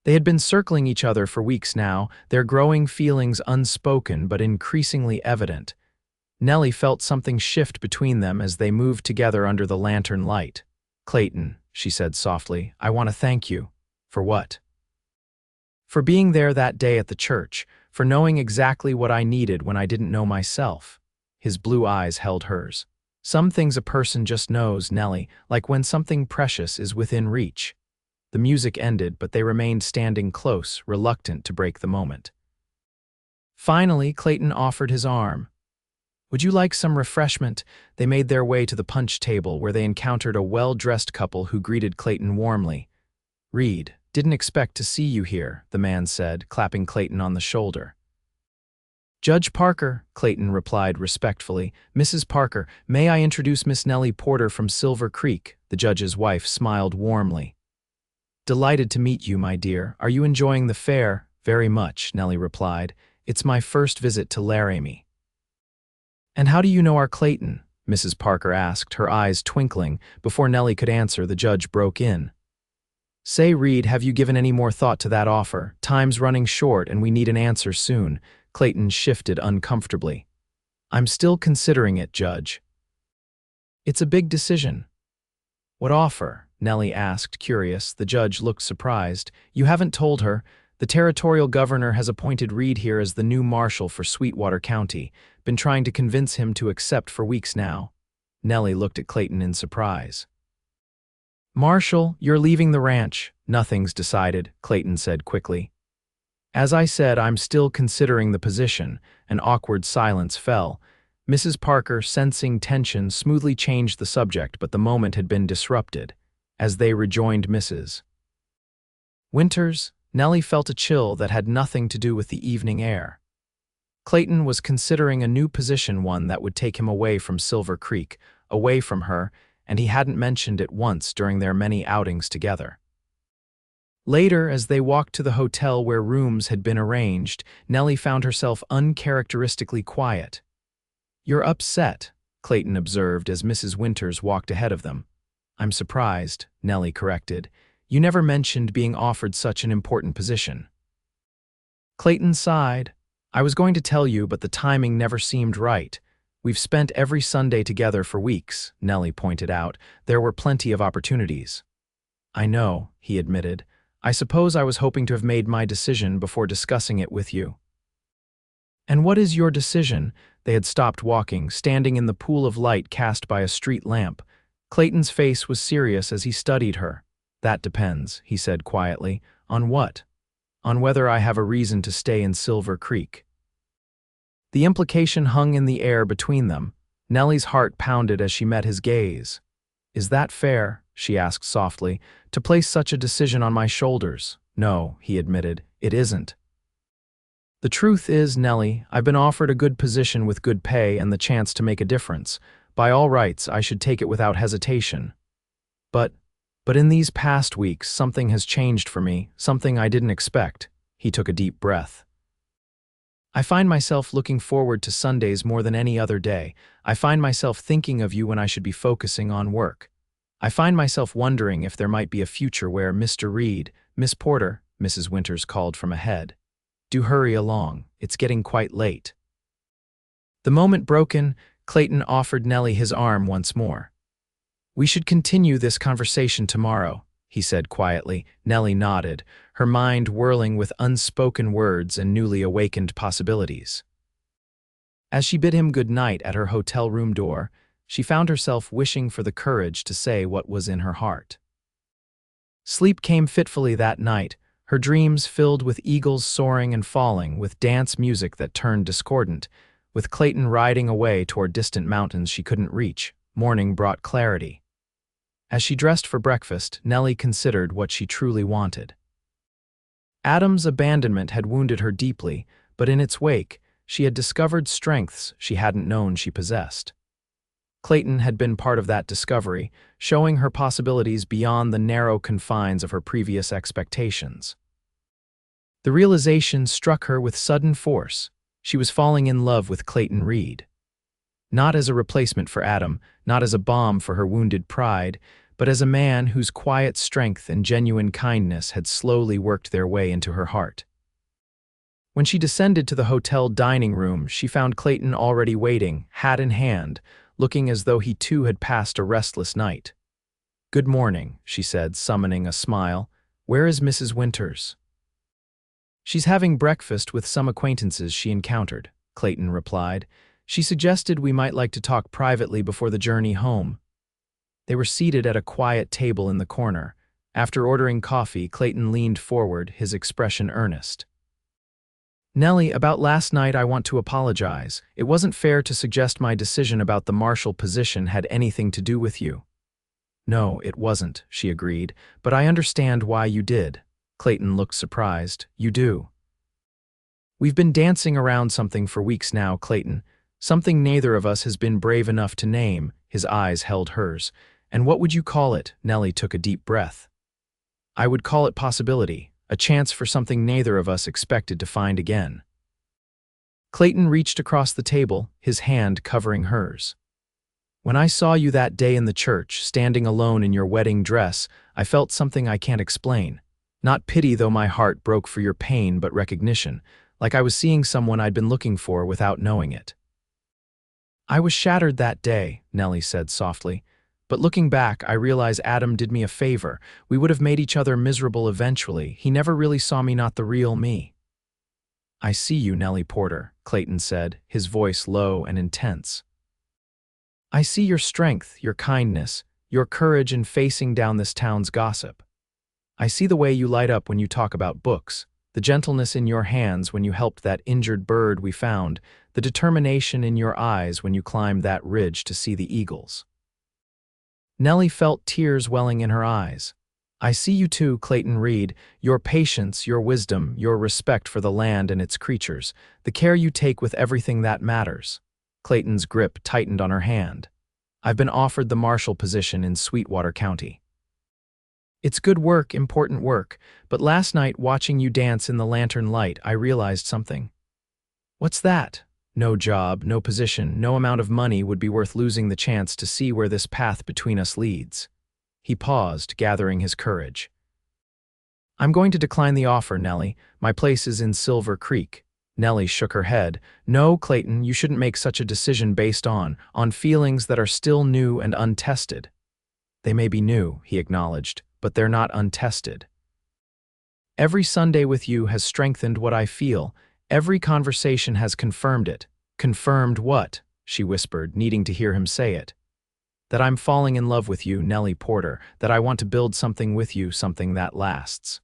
They had been circling each other for weeks now, their growing feelings unspoken but increasingly evident. Nellie felt something shift between them as they moved together under the lantern light. "Clayton," she said softly, "I want to thank you." "For what?" "For being there that day at the church, for knowing exactly what I needed when I didn't know myself." His blue eyes held hers. "Some things a person just knows, Nellie, like when something precious is within reach." The music ended, but they remained standing close, reluctant to break the moment. Finally, Clayton offered his arm. "Would you like some refreshment?" They made their way to the punch table, where they encountered a well-dressed couple who greeted Clayton warmly. "Reed, didn't expect to see you here," the man said, clapping Clayton on the shoulder. "Judge Parker," Clayton replied respectfully. "Mrs. Parker, may I introduce Miss Nellie Porter from Silver Creek?" The judge's wife smiled warmly. "Delighted to meet you, my dear. Are you enjoying the fair?" "Very much," Nellie replied. "It's my first visit to Laramie." "And how do you know our Clayton?" Mrs. Parker asked, her eyes twinkling. Before Nellie could answer, the judge broke in. "Say, Reed, have you given any more thought to that offer? Time's running short and we need an answer soon." Clayton shifted uncomfortably. "I'm still considering it, Judge." "It's a big decision." "What offer?" Nellie asked, curious. The judge looked surprised. "You haven't told her. The territorial governor has appointed Reed here as the new marshal for Sweetwater County. Been trying to convince him to accept for weeks now." Nellie looked at Clayton in surprise. "Marshal, you're leaving the ranch." "Nothing's decided," Clayton said quickly. "As I said, I'm still considering the position." An awkward silence fell. Mrs. Parker, sensing tension, smoothly changed the subject, but the moment had been disrupted. As they rejoined Mrs. Winters, Nellie felt a chill that had nothing to do with the evening air. Clayton was considering a new position, one that would take him away from Silver Creek, away from her, and he hadn't mentioned it once during their many outings together. Later, as they walked to the hotel where rooms had been arranged, Nellie found herself uncharacteristically quiet. "You're upset," Clayton observed as Mrs. Winters walked ahead of them. "I'm surprised," Nellie corrected. "You never mentioned being offered such an important position." Clayton sighed. "I was going to tell you, but the timing never seemed right. We've spent every Sunday together for weeks," Nellie pointed out. "There were plenty of opportunities." "I know," he admitted. "I suppose I was hoping to have made my decision before discussing it with you." "And what is your decision?" They had stopped walking, standing in the pool of light cast by a street lamp. Clayton's face was serious as he studied her. "That depends," he said quietly. "On what?" "On whether I have a reason to stay in Silver Creek." The implication hung in the air between them. Nellie's heart pounded as she met his gaze. "Is that fair?" she asked softly, "to place such a decision on my shoulders?" "No," he admitted, "it isn't. The truth is, Nellie, I've been offered a good position with good pay and the chance to make a difference. By all rights, I should take it without hesitation. But in these past weeks, something has changed for me, something I didn't expect." He took a deep breath. "I find myself looking forward to Sundays more than any other day. I find myself thinking of you when I should be focusing on work. I find myself wondering if there might be a future where Mr. Reed, Miss Porter," Mrs. Winters called from ahead. "Do hurry along, it's getting quite late." The moment broken, Clayton offered Nellie his arm once more. "We should continue this conversation tomorrow," he said quietly. Nellie nodded, her mind whirling with unspoken words and newly awakened possibilities. As she bid him good night at her hotel room door, she found herself wishing for the courage to say what was in her heart. Sleep came fitfully that night, her dreams filled with eagles soaring and falling, with dance music that turned discordant, with Clayton riding away toward distant mountains she couldn't reach. Morning brought clarity. As she dressed for breakfast, Nellie considered what she truly wanted. Adam's abandonment had wounded her deeply, but in its wake, she had discovered strengths she hadn't known she possessed. Clayton had been part of that discovery, showing her possibilities beyond the narrow confines of her previous expectations. The realization struck her with sudden force. She was falling in love with Clayton Reed. Not as a replacement for Adam, not as a balm for her wounded pride, but as a man whose quiet strength and genuine kindness had slowly worked their way into her heart. When she descended to the hotel dining room, she found Clayton already waiting, hat in hand, looking as though he too had passed a restless night. "Good morning," she said, summoning a smile. "Where is Mrs. Winters?" "She's having breakfast with some acquaintances she encountered," Clayton replied. "She suggested we might like to talk privately before the journey home." They were seated at a quiet table in the corner. After ordering coffee, Clayton leaned forward, his expression earnest. "Nellie, about last night I want to apologize. It wasn't fair to suggest my decision about the marshal position had anything to do with you." "No, it wasn't," she agreed, "but I understand why you did." Clayton looked surprised. "You do?" "We've been dancing around something for weeks now, Clayton. Something neither of us has been brave enough to name." His eyes held hers. "And what would you call it?" Nellie took a deep breath. "I would call it possibility, a chance for something neither of us expected to find again." Clayton reached across the table, his hand covering hers. "When I saw you that day in the church, standing alone in your wedding dress, I felt something I can't explain. Not pity, though my heart broke for your pain, but recognition, like I was seeing someone I'd been looking for without knowing it." "I was shattered that day," Nellie said softly. "But looking back, I realize Adam did me a favor. We would have made each other miserable eventually. He never really saw me, not the real me." "I see you, Nellie Porter," Clayton said, his voice low and intense. "I see your strength, your kindness, your courage in facing down this town's gossip. I see the way you light up when you talk about books, the gentleness in your hands when you helped that injured bird we found, the determination in your eyes when you climbed that ridge to see the eagles." Nellie felt tears welling in her eyes. "I see you too, Clayton Reed, your patience, your wisdom, your respect for the land and its creatures, the care you take with everything that matters." Clayton's grip tightened on her hand. "I've been offered the marshal position in Sweetwater County. It's good work, important work, but last night watching you dance in the lantern light, I realized something." "What's that?" "No job, no position, no amount of money would be worth losing the chance to see where this path between us leads." He paused, gathering his courage. "I'm going to decline the offer, Nellie. My place is in Silver Creek." Nellie shook her head. "No, Clayton, you shouldn't make such a decision based on feelings that are still new and untested." "They may be new," he acknowledged, "but they're not untested. Every Sunday with you has strengthened what I feel. Every conversation has confirmed it. Confirmed what? She whispered, needing to hear him say it. That I'm falling in love with you, Nellie Porter, that I want to build something with you, something that lasts.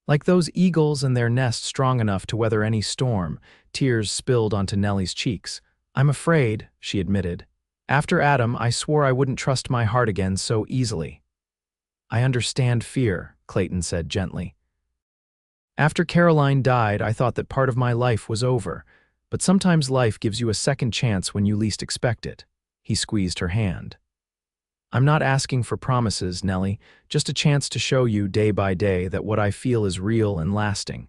Like those eagles and their nest strong enough to weather any storm, tears spilled onto Nellie's cheeks. I'm afraid, she admitted. After Adam, I swore I wouldn't trust my heart again so easily. I understand fear, Clayton said gently. After Caroline died, I thought that part of my life was over, but sometimes life gives you a second chance when you least expect it. He squeezed her hand. I'm not asking for promises, Nellie, just a chance to show you day by day that what I feel is real and lasting.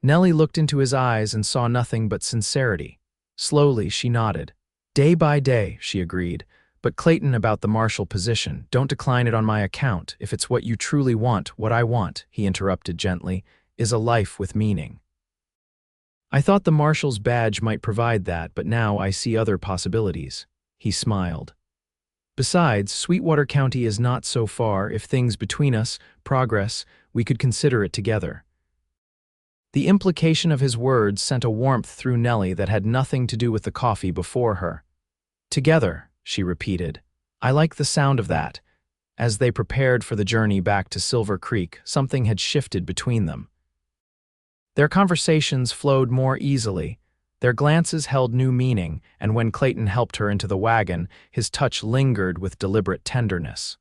Nellie looked into his eyes and saw nothing but sincerity. Slowly, she nodded. Day by day, she agreed. But Clayton, about the marshal position, don't decline it on my account. If it's what you truly want, what I want, he interrupted gently, is a life with meaning. I thought the marshal's badge might provide that, but now I see other possibilities. He smiled. Besides, Sweetwater County is not so far. If things between us progress, we could consider it together. The implication of his words sent a warmth through Nellie that had nothing to do with the coffee before her. Together, she repeated. I like the sound of that. As they prepared for the journey back to Silver Creek, something had shifted between them. Their conversations flowed more easily. Their glances held new meaning, and when Clayton helped her into the wagon, his touch lingered with deliberate tenderness.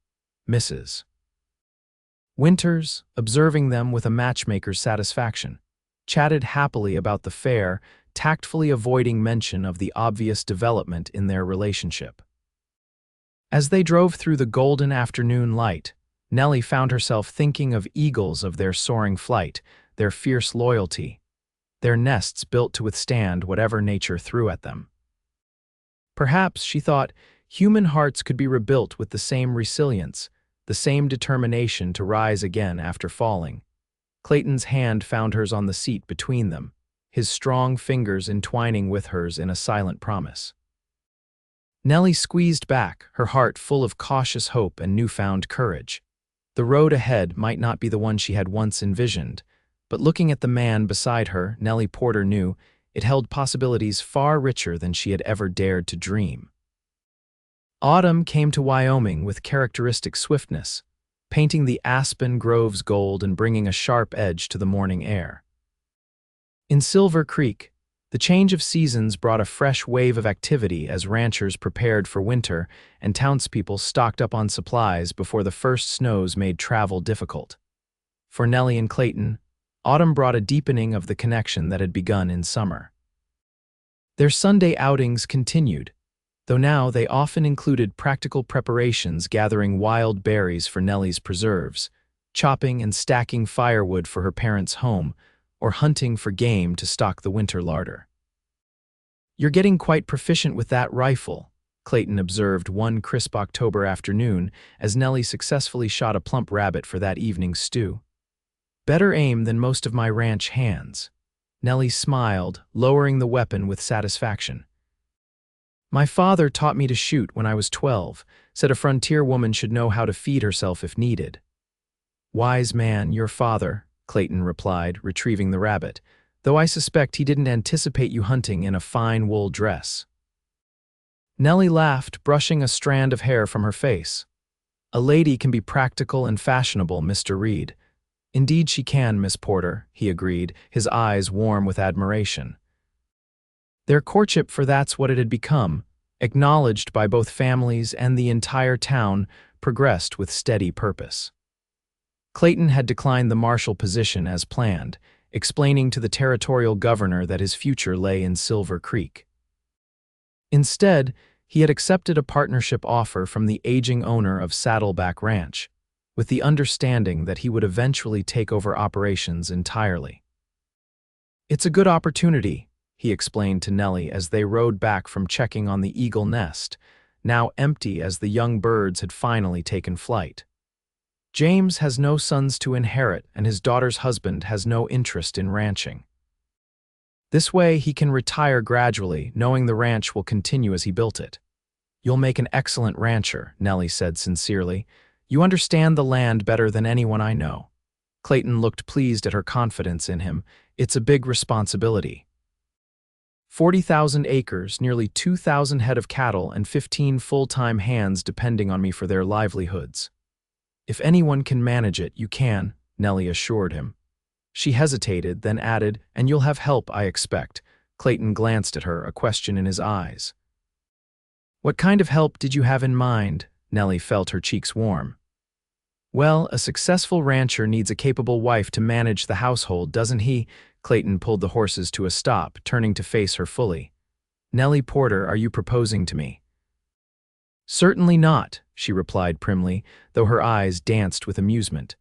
Mrs. Winters, observing them with a matchmaker's satisfaction, chatted happily about the fair, tactfully avoiding mention of the obvious development in their relationship. As they drove through the golden afternoon light, Nellie found herself thinking of eagles, of their soaring flight, their fierce loyalty, their nests built to withstand whatever nature threw at them. Perhaps, she thought, human hearts could be rebuilt with the same resilience, the same determination to rise again after falling. Clayton's hand found hers on the seat between them, his strong fingers entwining with hers in a silent promise. Nellie squeezed back, her heart full of cautious hope and newfound courage. The road ahead might not be the one she had once envisioned, but looking at the man beside her, Nellie Porter knew it held possibilities far richer than she had ever dared to dream. Autumn came to Wyoming with characteristic swiftness, painting the aspen groves gold and bringing a sharp edge to the morning air. In Silver Creek, the change of seasons brought a fresh wave of activity as ranchers prepared for winter and townspeople stocked up on supplies before the first snows made travel difficult. For Nellie and Clayton, autumn brought a deepening of the connection that had begun in summer. Their Sunday outings continued, though now they often included practical preparations, gathering wild berries for Nellie's preserves, chopping and stacking firewood for her parents' home, or hunting for game to stock the winter larder. You're getting quite proficient with that rifle, Clayton observed one crisp October afternoon as Nellie successfully shot a plump rabbit for that evening's stew. Better aim than most of my ranch hands. Nellie smiled, lowering the weapon with satisfaction. My father taught me to shoot when I was 12, said a frontier woman should know how to feed herself if needed. Wise man, your father, Clayton replied, retrieving the rabbit, though I suspect he didn't anticipate you hunting in a fine wool dress. Nellie laughed, brushing a strand of hair from her face. A lady can be practical and fashionable, Mr. Reed. Indeed she can, Miss Porter, he agreed, his eyes warm with admiration. Their courtship, for that's what it had become, acknowledged by both families and the entire town, progressed with steady purpose. Clayton had declined the marshal position as planned, explaining to the territorial governor that his future lay in Silver Creek. Instead, he had accepted a partnership offer from the aging owner of Saddleback Ranch, with the understanding that he would eventually take over operations entirely. It's a good opportunity, he explained to Nellie as they rode back from checking on the eagle nest, now empty as the young birds had finally taken flight. James has no sons to inherit, and his daughter's husband has no interest in ranching. This way he can retire gradually, knowing the ranch will continue as he built it. You'll make an excellent rancher, Nellie said sincerely. You understand the land better than anyone I know. Clayton looked pleased at her confidence in him. It's a big responsibility. 40,000 acres, nearly 2,000 head of cattle, and 15 full-time hands depending on me for their livelihoods. If anyone can manage it, you can, Nellie assured him. She hesitated, then added, and you'll have help, I expect. Clayton glanced at her, a question in his eyes. What kind of help did you have in mind? Nellie felt her cheeks warm. Well, a successful rancher needs a capable wife to manage the household, doesn't he? Clayton pulled the horses to a stop, turning to face her fully. Nellie Porter, are you proposing to me? Certainly not, she replied primly, though her eyes danced with amusement.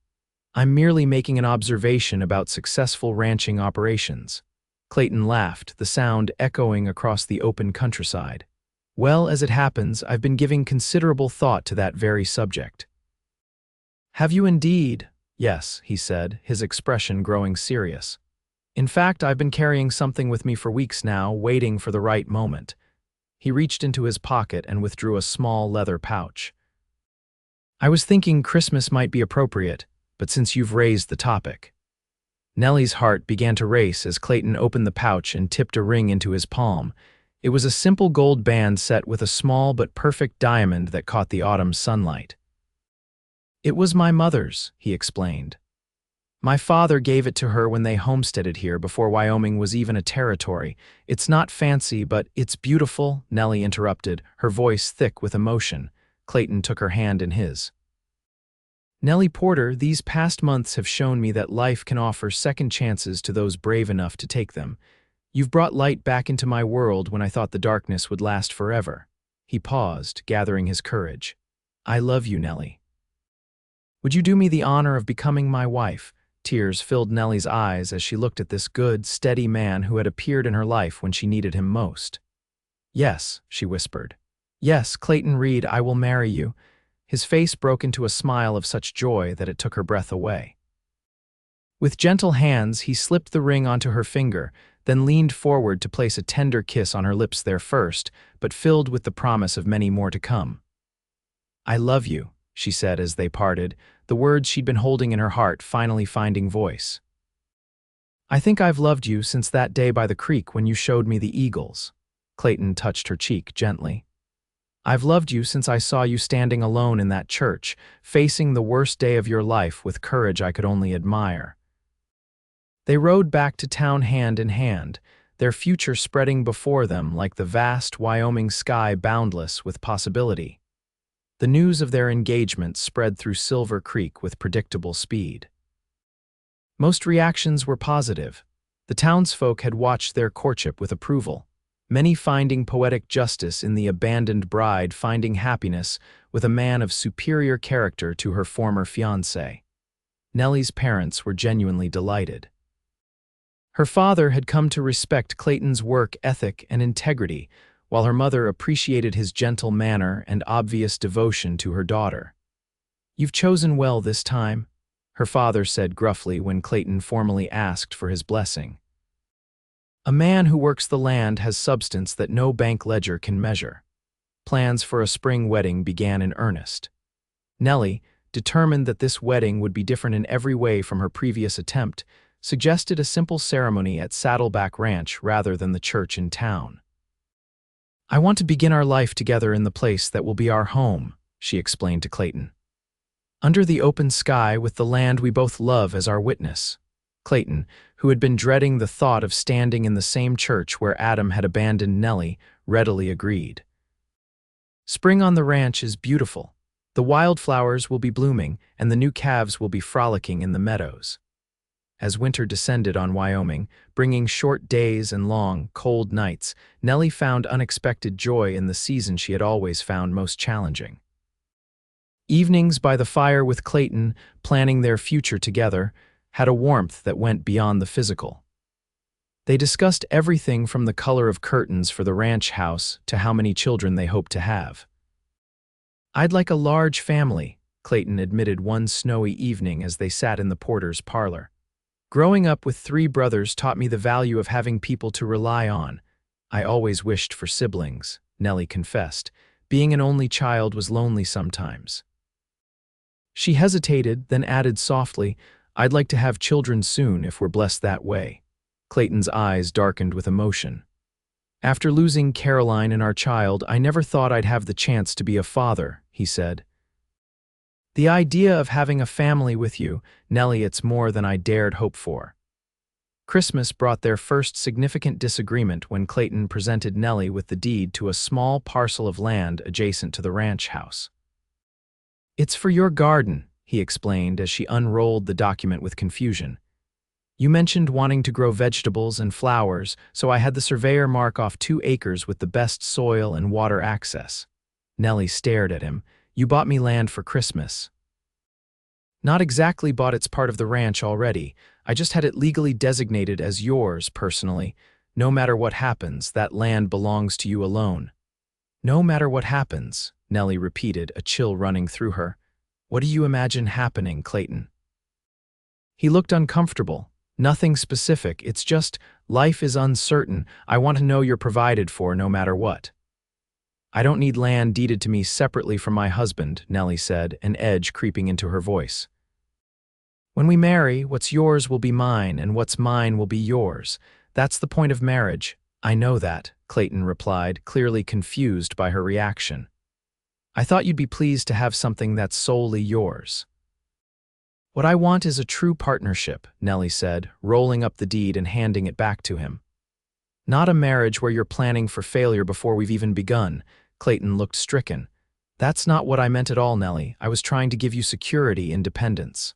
I'm merely making an observation about successful ranching operations. Clayton laughed, the sound echoing across the open countryside. Well, as it happens, I've been giving considerable thought to that very subject. Have you indeed? Yes, he said, his expression growing serious. In fact, I've been carrying something with me for weeks now, waiting for the right moment. He reached into his pocket and withdrew a small leather pouch. I was thinking Christmas might be appropriate, but since you've raised the topic. Nellie's heart began to race as Clayton opened the pouch and tipped a ring into his palm. It was a simple gold band set with a small but perfect diamond that caught the autumn sunlight. It was my mother's, he explained. My father gave it to her when they homesteaded here before Wyoming was even a territory. It's not fancy, but it's beautiful, Nellie interrupted, her voice thick with emotion. Clayton took her hand in his. Nellie Porter, these past months have shown me that life can offer second chances to those brave enough to take them. You've brought light back into my world when I thought the darkness would last forever. He paused, gathering his courage. I love you, Nellie. Would you do me the honor of becoming my wife? Tears filled Nellie's eyes as she looked at this good, steady man who had appeared in her life when she needed him most. Yes, she whispered. Yes, Clayton Reed, I will marry you. His face broke into a smile of such joy that it took her breath away. With gentle hands, he slipped the ring onto her finger, then leaned forward to place a tender kiss on her lips there first, but filled with the promise of many more to come. I love you, she said as they parted, the words she'd been holding in her heart finally finding voice. I think I've loved you since that day by the creek when you showed me the eagles. Clayton touched her cheek gently. I've loved you since I saw you standing alone in that church, facing the worst day of your life with courage I could only admire. They rode back to town hand in hand, their future spreading before them like the vast Wyoming sky boundless with possibility. The news of their engagement spread through Silver Creek with predictable speed. Most reactions were positive. The townsfolk had watched their courtship with approval, many finding poetic justice in the abandoned bride finding happiness with a man of superior character to her former fiancé. Nellie's parents were genuinely delighted. Her father had come to respect Clayton's work ethic and integrity, while her mother appreciated his gentle manner and obvious devotion to her daughter. You've chosen well this time, her father said gruffly when Clayton formally asked for his blessing. A man who works the land has substance that no bank ledger can measure. Plans for a spring wedding began in earnest. Nellie, determined that this wedding would be different in every way from her previous attempt, suggested a simple ceremony at Saddleback Ranch rather than the church in town. I want to begin our life together in the place that will be our home, she explained to Clayton. Under the open sky with the land we both love as our witness. Clayton, who had been dreading the thought of standing in the same church where Adam had abandoned Nellie, readily agreed. Spring on the ranch is beautiful. The wildflowers will be blooming, and the new calves will be frolicking in the meadows. As winter descended on Wyoming, bringing short days and long, cold nights, Nellie found unexpected joy in the season she had always found most challenging. Evenings by the fire with Clayton, planning their future together, had a warmth that went beyond the physical. They discussed everything from the color of curtains for the ranch house to how many children they hoped to have. I'd like a large family, Clayton admitted one snowy evening as they sat in the Porter's parlor. Growing up with 3 brothers taught me the value of having people to rely on. I always wished for siblings, Nellie confessed. Being an only child was lonely sometimes. She hesitated, then added softly, I'd like to have children soon if we're blessed that way." Clayton's eyes darkened with emotion. "After losing Caroline and our child, I never thought I'd have the chance to be a father," he said. "The idea of having a family with you, Nellie, it's more than I dared hope for." Christmas brought their first significant disagreement when Clayton presented Nellie with the deed to a small parcel of land adjacent to the ranch house. "It's for your garden," he explained as she unrolled the document with confusion. "You mentioned wanting to grow vegetables and flowers, so I had the surveyor mark off 2 acres with the best soil and water access." Nellie stared at him. "You bought me land for Christmas." "Not exactly bought, it's part of the ranch already. I just had it legally designated as yours personally. No matter what happens, that land belongs to you alone." "No matter what happens," Nellie repeated, a chill running through her. "What do you imagine happening, Clayton?" He looked uncomfortable. "Nothing specific, it's just, life is uncertain. I want to know you're provided for no matter what." "I don't need land deeded to me separately from my husband," Nellie said, an edge creeping into her voice. "When we marry, what's yours will be mine, and what's mine will be yours. That's the point of marriage." "I know that," Clayton replied, clearly confused by her reaction. "I thought you'd be pleased to have something that's solely yours." "What I want is a true partnership," Nellie said, rolling up the deed and handing it back to him. "Not a marriage where you're planning for failure before we've even begun." Clayton looked stricken. "That's not what I meant at all, Nellie. I was trying to give you security, independence."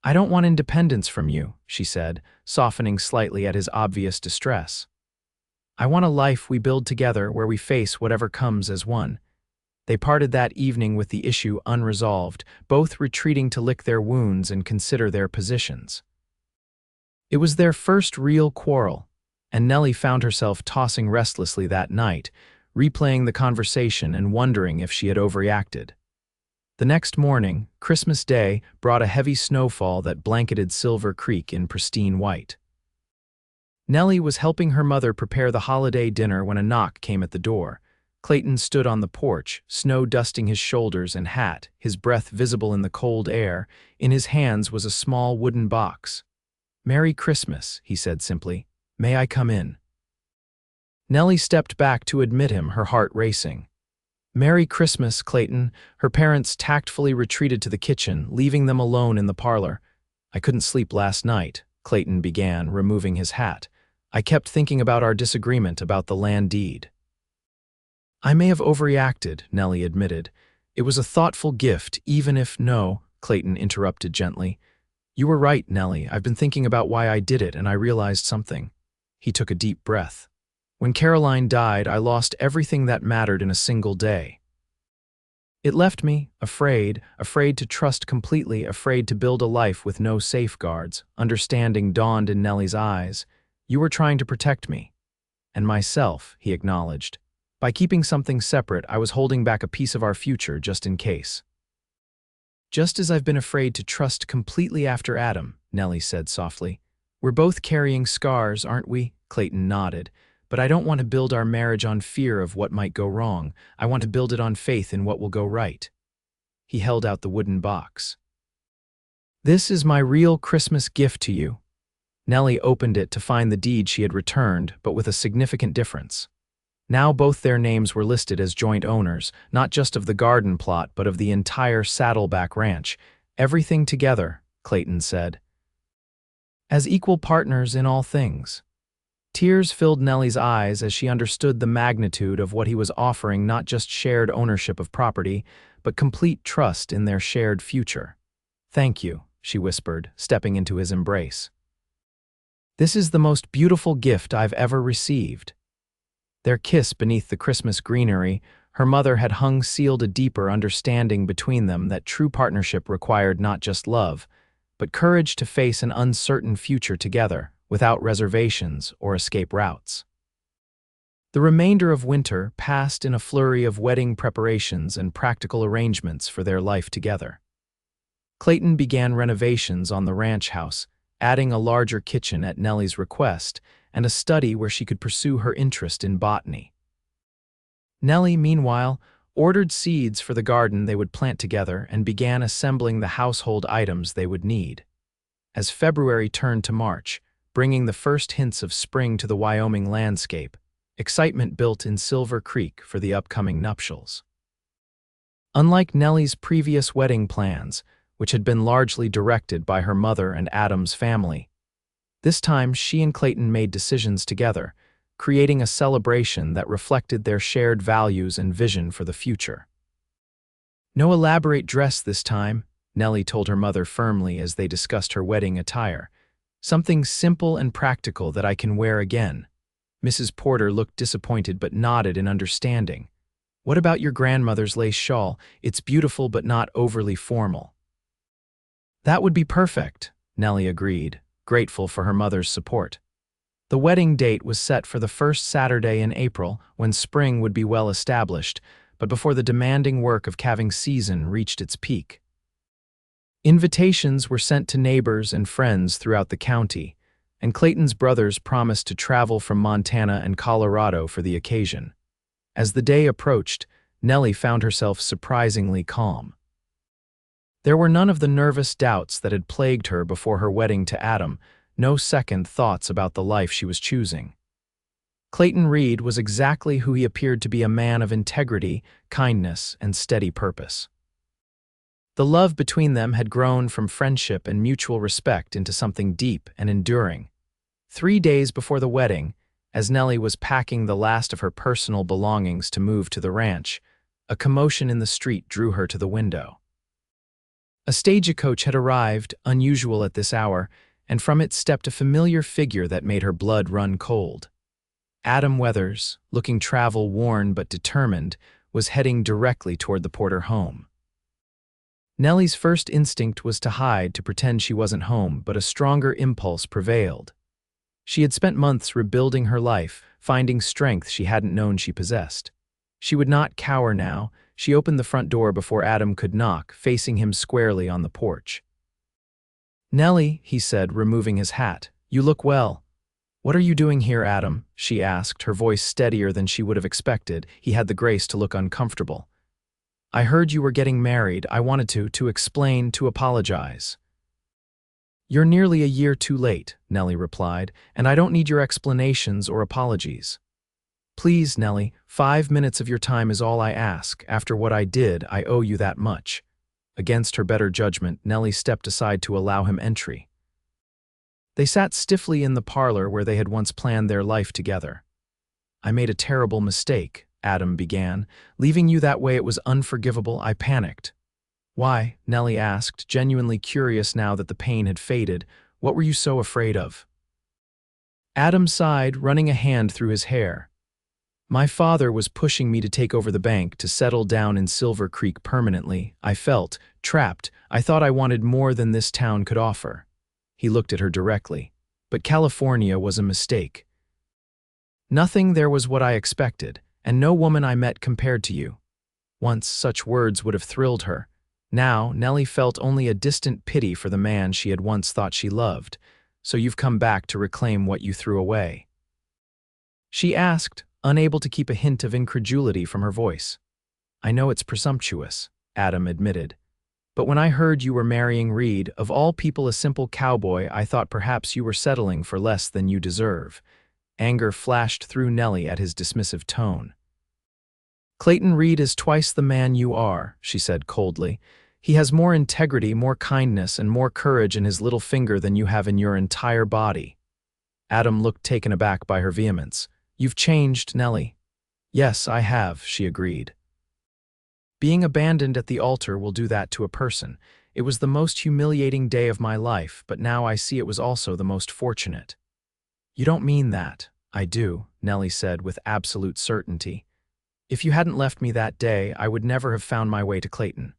"I don't want independence from you," she said, softening slightly at his obvious distress. "I want a life we build together where we face whatever comes as one." They parted that evening with the issue unresolved, both retreating to lick their wounds and consider their positions. It was their first real quarrel, and Nellie found herself tossing restlessly that night, replaying the conversation and wondering if she had overreacted. The next morning, Christmas Day, brought a heavy snowfall that blanketed Silver Creek in pristine white. Nellie was helping her mother prepare the holiday dinner when a knock came at the door. Clayton stood on the porch, snow dusting his shoulders and hat, his breath visible in the cold air. In his hands was a small wooden box. "Merry Christmas," he said simply. "May I come in?" Nellie stepped back to admit him, her heart racing. "Merry Christmas, Clayton." Her parents tactfully retreated to the kitchen, leaving them alone in the parlor. "I couldn't sleep last night," Clayton began, removing his hat. "I kept thinking about our disagreement about the land deed." "I may have overreacted," Nellie admitted. "It was a thoughtful gift, even if—" "No," Clayton interrupted gently. "You were right, Nellie. I've been thinking about why I did it, and I realized something." He took a deep breath. "When Caroline died, I lost everything that mattered in a single day. It left me afraid to trust completely, afraid to build a life with no safeguards." Understanding dawned in Nellie's eyes. "You were trying to protect me." "And myself," he acknowledged. "By keeping something separate, I was holding back a piece of our future just in case." "Just as I've been afraid to trust completely after Adam," Nellie said softly. "We're both carrying scars, aren't we?" Clayton nodded. "But I don't want to build our marriage on fear of what might go wrong. I want to build it on faith in what will go right." He held out the wooden box. "This is my real Christmas gift to you." Nellie opened it to find the deed she had returned, but with a significant difference. Now both their names were listed as joint owners, not just of the garden plot, but of the entire Saddleback Ranch. "Everything together," Clayton said. "As equal partners in all things." Tears filled Nellie's eyes as she understood the magnitude of what he was offering, not just shared ownership of property, but complete trust in their shared future. "Thank you," she whispered, stepping into his embrace. "This is the most beautiful gift I've ever received." Their kiss beneath the Christmas greenery, her mother had hung sealed a deeper understanding between them that true partnership required not just love, but courage to face an uncertain future together, without reservations or escape routes. The remainder of winter passed in a flurry of wedding preparations and practical arrangements for their life together. Clayton began renovations on the ranch house, adding a larger kitchen at Nellie's request and a study where she could pursue her interest in botany. Nellie, meanwhile, ordered seeds for the garden they would plant together, and began assembling the household items they would need. As February turned to March, bringing the first hints of spring to the Wyoming landscape, excitement built in Silver Creek for the upcoming nuptials. Unlike Nellie's previous wedding plans, which had been largely directed by her mother and Adam's family, this time she and Clayton made decisions together, creating a celebration that reflected their shared values and vision for the future. "No elaborate dress this time," Nellie told her mother firmly as they discussed her wedding attire. "Something simple and practical that I can wear again." Mrs. Porter looked disappointed but nodded in understanding. "What about your grandmother's lace shawl? It's beautiful but not overly formal." "That would be perfect," Nellie agreed, grateful for her mother's support. The wedding date was set for the first Saturday in April, when spring would be well established, but before the demanding work of calving season reached its peak. Invitations were sent to neighbors and friends throughout the county, and Clayton's brothers promised to travel from Montana and Colorado for the occasion. As the day approached, Nellie found herself surprisingly calm. There were none of the nervous doubts that had plagued her before her wedding to Adam, no second thoughts about the life she was choosing. Clayton Reed was exactly who he appeared to be, a man of integrity, kindness, and steady purpose. The love between them had grown from friendship and mutual respect into something deep and enduring. 3 days before the wedding, as Nellie was packing the last of her personal belongings to move to the ranch, a commotion in the street drew her to the window. A stagecoach had arrived, unusual at this hour, and from it stepped a familiar figure that made her blood run cold. Adam Weathers, looking travel-worn but determined, was heading directly toward the Porter home. Nellie's first instinct was to hide, to pretend she wasn't home, but a stronger impulse prevailed. She had spent months rebuilding her life, finding strength she hadn't known she possessed. She would not cower now. She opened the front door before Adam could knock, facing him squarely on the porch. "Nellie," he said, removing his hat, "you look well." "What are you doing here, Adam?" she asked, her voice steadier than she would have expected. He had the grace to look uncomfortable. "I heard you were getting married. I wanted to explain, to apologize." "You're nearly a year too late," Nellie replied, "and I don't need your explanations or apologies." "Please, Nellie, 5 minutes of your time is all I ask. After what I did, I owe you that much." Against her better judgment, Nellie stepped aside to allow him entry. They sat stiffly in the parlor where they had once planned their life together. "I made a terrible mistake," Adam began. "Leaving you that way, it was unforgivable. I panicked." "Why?" Nellie asked, genuinely curious now that the pain had faded. "What were you so afraid of?" Adam sighed, running a hand through his hair. "My father was pushing me to take over the bank, to settle down in Silver Creek permanently. I felt trapped. I thought I wanted more than this town could offer." He looked at her directly. "But California was a mistake. Nothing there was what I expected, and no woman I met compared to you." Once such words would have thrilled her. Now Nellie felt only a distant pity for the man she had once thought she loved. "So you've come back to reclaim what you threw away?" she asked, unable to keep a hint of incredulity from her voice. "I know it's presumptuous," Adam admitted. "But when I heard you were marrying Reed, of all people a simple cowboy, I thought perhaps you were settling for less than you deserve." Anger flashed through Nellie at his dismissive tone. "Clayton Reed is twice the man you are," she said coldly. "He has more integrity, more kindness, and more courage in his little finger than you have in your entire body." Adam looked taken aback by her vehemence. "You've changed, Nellie." "Yes, I have," she agreed. "Being abandoned at the altar will do that to a person. It was the most humiliating day of my life, but now I see it was also the most fortunate." "You don't mean that." "I do," Nellie said with absolute certainty. "If you hadn't left me that day, I would never have found my way to Clayton.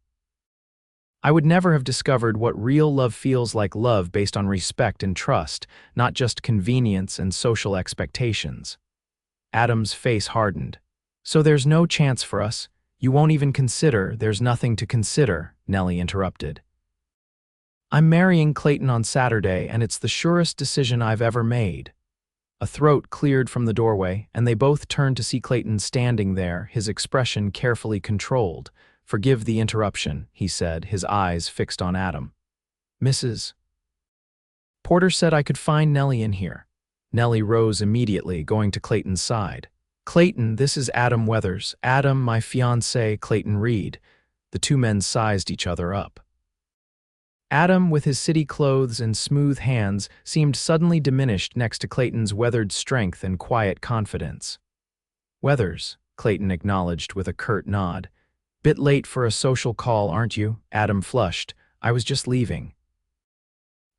I would never have discovered what real love feels like, love based on respect and trust, not just convenience and social expectations." Adam's face hardened. "So there's no chance for us? You won't even consider?" "There's nothing to consider," Nellie interrupted. "I'm marrying Clayton on Saturday, and it's the surest decision I've ever made." A throat cleared from the doorway, and they both turned to see Clayton standing there, his expression carefully controlled. "Forgive the interruption," he said, his eyes fixed on Adam. "Mrs. Porter said I could find Nellie in here." Nellie rose immediately, going to Clayton's side. "Clayton, this is Adam Weathers. Adam, my fiancé, Clayton Reed." The two men sized each other up. Adam, with his city clothes and smooth hands, seemed suddenly diminished next to Clayton's weathered strength and quiet confidence. "Weathers," Clayton acknowledged with a curt nod. "Bit late for a social call, aren't you?" Adam flushed. "I was just leaving."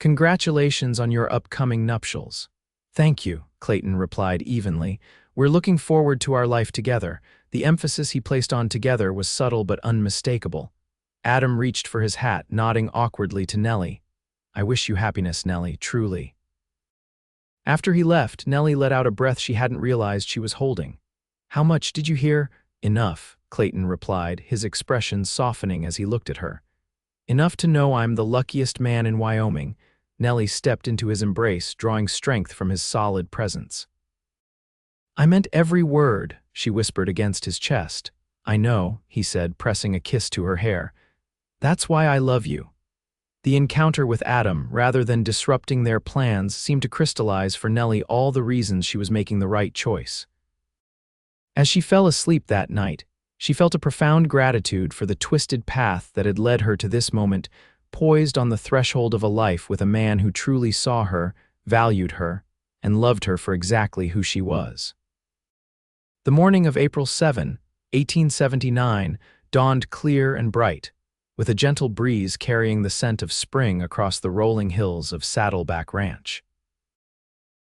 "Congratulations on your upcoming nuptials." "Thank you," Clayton replied evenly. "We're looking forward to our life together." The emphasis he placed on "together" was subtle but unmistakable. Adam reached for his hat, nodding awkwardly to Nellie. "I wish you happiness, Nellie, truly." After he left, Nellie let out a breath she hadn't realized she was holding. "How much did you hear?" "Enough," Clayton replied, his expression softening as he looked at her. "Enough to know I'm the luckiest man in Wyoming." Nellie stepped into his embrace, drawing strength from his solid presence. "I meant every word," she whispered against his chest. "I know," he said, pressing a kiss to her hair. "That's why I love you." The encounter with Adam, rather than disrupting their plans, seemed to crystallize for Nellie all the reasons she was making the right choice. As she fell asleep that night, she felt a profound gratitude for the twisted path that had led her to this moment, poised on the threshold of a life with a man who truly saw her, valued her, and loved her for exactly who she was. The morning of April 7, 1879, dawned clear and bright, with a gentle breeze carrying the scent of spring across the rolling hills of Saddleback Ranch.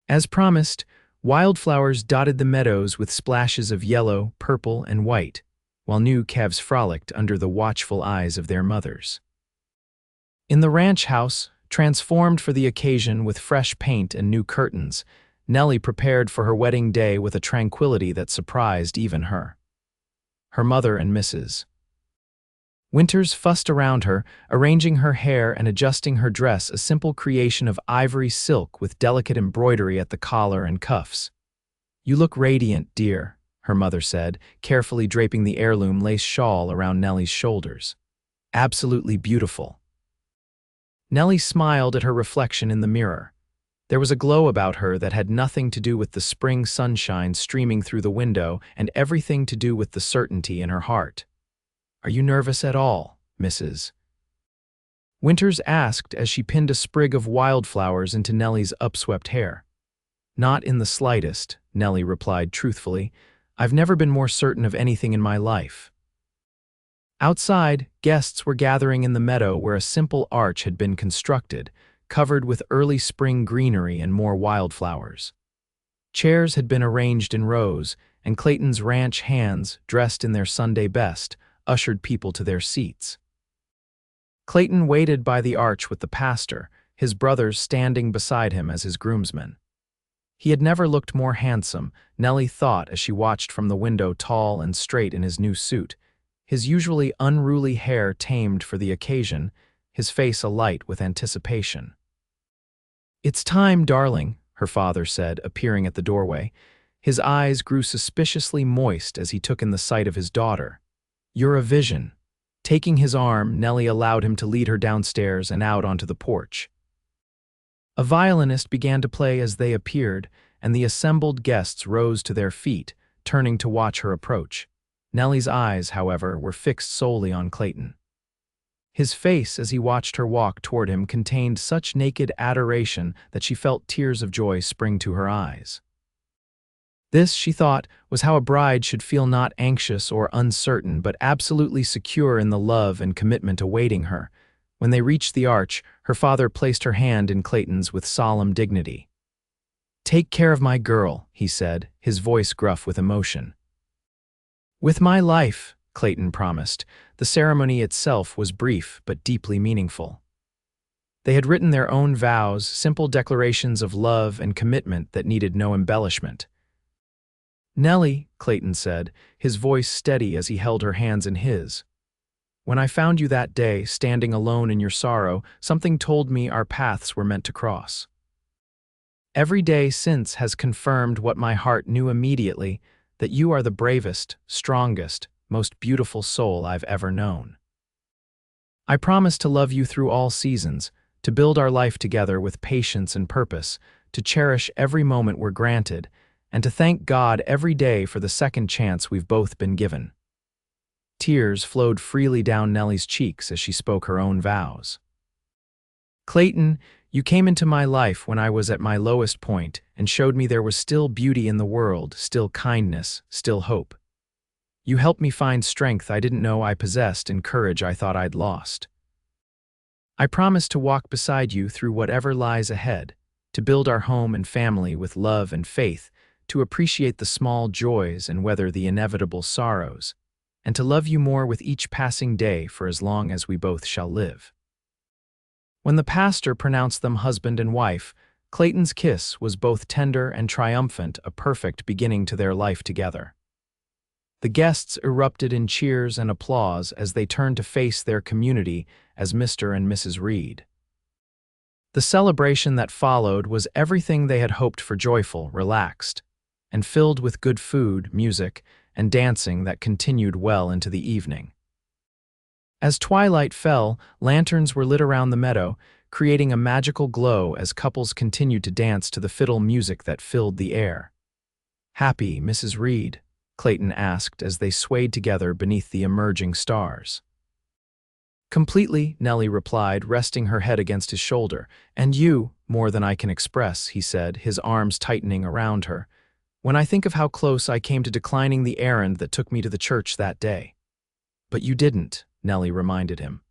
As promised, wildflowers dotted the meadows with splashes of yellow, purple, and white, while new calves frolicked under the watchful eyes of their mothers. In the ranch house, transformed for the occasion with fresh paint and new curtains, Nellie prepared for her wedding day with a tranquility that surprised even her. Her mother and Mrs. Winters fussed around her, arranging her hair and adjusting her dress, a simple creation of ivory silk with delicate embroidery at the collar and cuffs. "You look radiant, dear," her mother said, carefully draping the heirloom lace shawl around Nellie's shoulders. "Absolutely beautiful." Nellie smiled at her reflection in the mirror. There was a glow about her that had nothing to do with the spring sunshine streaming through the window and everything to do with the certainty in her heart. "Are you nervous at all, Mrs. Winters asked as she pinned a sprig of wildflowers into Nellie's upswept hair. "Not in the slightest," Nellie replied truthfully. "I've never been more certain of anything in my life." Outside, guests were gathering in the meadow where a simple arch had been constructed, covered with early spring greenery and more wildflowers. Chairs had been arranged in rows, and Clayton's ranch hands, dressed in their Sunday best, ushered people to their seats. Clayton waited by the arch with the pastor, his brothers standing beside him as his groomsmen. He had never looked more handsome, Nellie thought as she watched from the window, tall and straight in his new suit, his usually unruly hair tamed for the occasion, his face alight with anticipation. "It's time, darling," her father said, appearing at the doorway. His eyes grew suspiciously moist as he took in the sight of his daughter. "You're a vision." Taking his arm, Nellie allowed him to lead her downstairs and out onto the porch. A violinist began to play as they appeared, and the assembled guests rose to their feet, turning to watch her approach. Nellie's eyes, however, were fixed solely on Clayton. His face, as he watched her walk toward him, contained such naked adoration that she felt tears of joy spring to her eyes. This, she thought, was how a bride should feel, not anxious or uncertain, but absolutely secure in the love and commitment awaiting her. When they reached the arch, her father placed her hand in Clayton's with solemn dignity. "Take care of my girl," he said, his voice gruff with emotion. "With my life," Clayton promised. The ceremony itself was brief but deeply meaningful. They had written their own vows, simple declarations of love and commitment that needed no embellishment. "Nellie," Clayton said, his voice steady as he held her hands in his. "When I found you that day, standing alone in your sorrow, something told me our paths were meant to cross." Every day since has confirmed what my heart knew immediately, that you are the bravest, strongest, most beautiful soul I've ever known. I promise to love you through all seasons, to build our life together with patience and purpose, to cherish every moment we're granted, and to thank God every day for the second chance we've both been given. Tears flowed freely down Nellie's cheeks as she spoke her own vows. Clayton, you came into my life when I was at my lowest point and showed me there was still beauty in the world, still kindness, still hope. You helped me find strength I didn't know I possessed and courage I thought I'd lost. I promise to walk beside you through whatever lies ahead, to build our home and family with love and faith, to appreciate the small joys and weather the inevitable sorrows, and to love you more with each passing day for as long as we both shall live. When the pastor pronounced them husband and wife, Clayton's kiss was both tender and triumphant, a perfect beginning to their life together. The guests erupted in cheers and applause as they turned to face their community as Mr. and Mrs. Reed. The celebration that followed was everything they had hoped for, joyful, relaxed, and filled with good food, music, and dancing that continued well into the evening. As twilight fell, lanterns were lit around the meadow, creating a magical glow as couples continued to dance to the fiddle music that filled the air. "Happy, Mrs. Reed?" Clayton asked as they swayed together beneath the emerging stars. "Completely," Nellie replied, resting her head against his shoulder. "And you, more than I can express," he said, his arms tightening around her. "When I think of how close I came to declining the errand that took me to the church that day." "But you didn't," Nellie reminded him.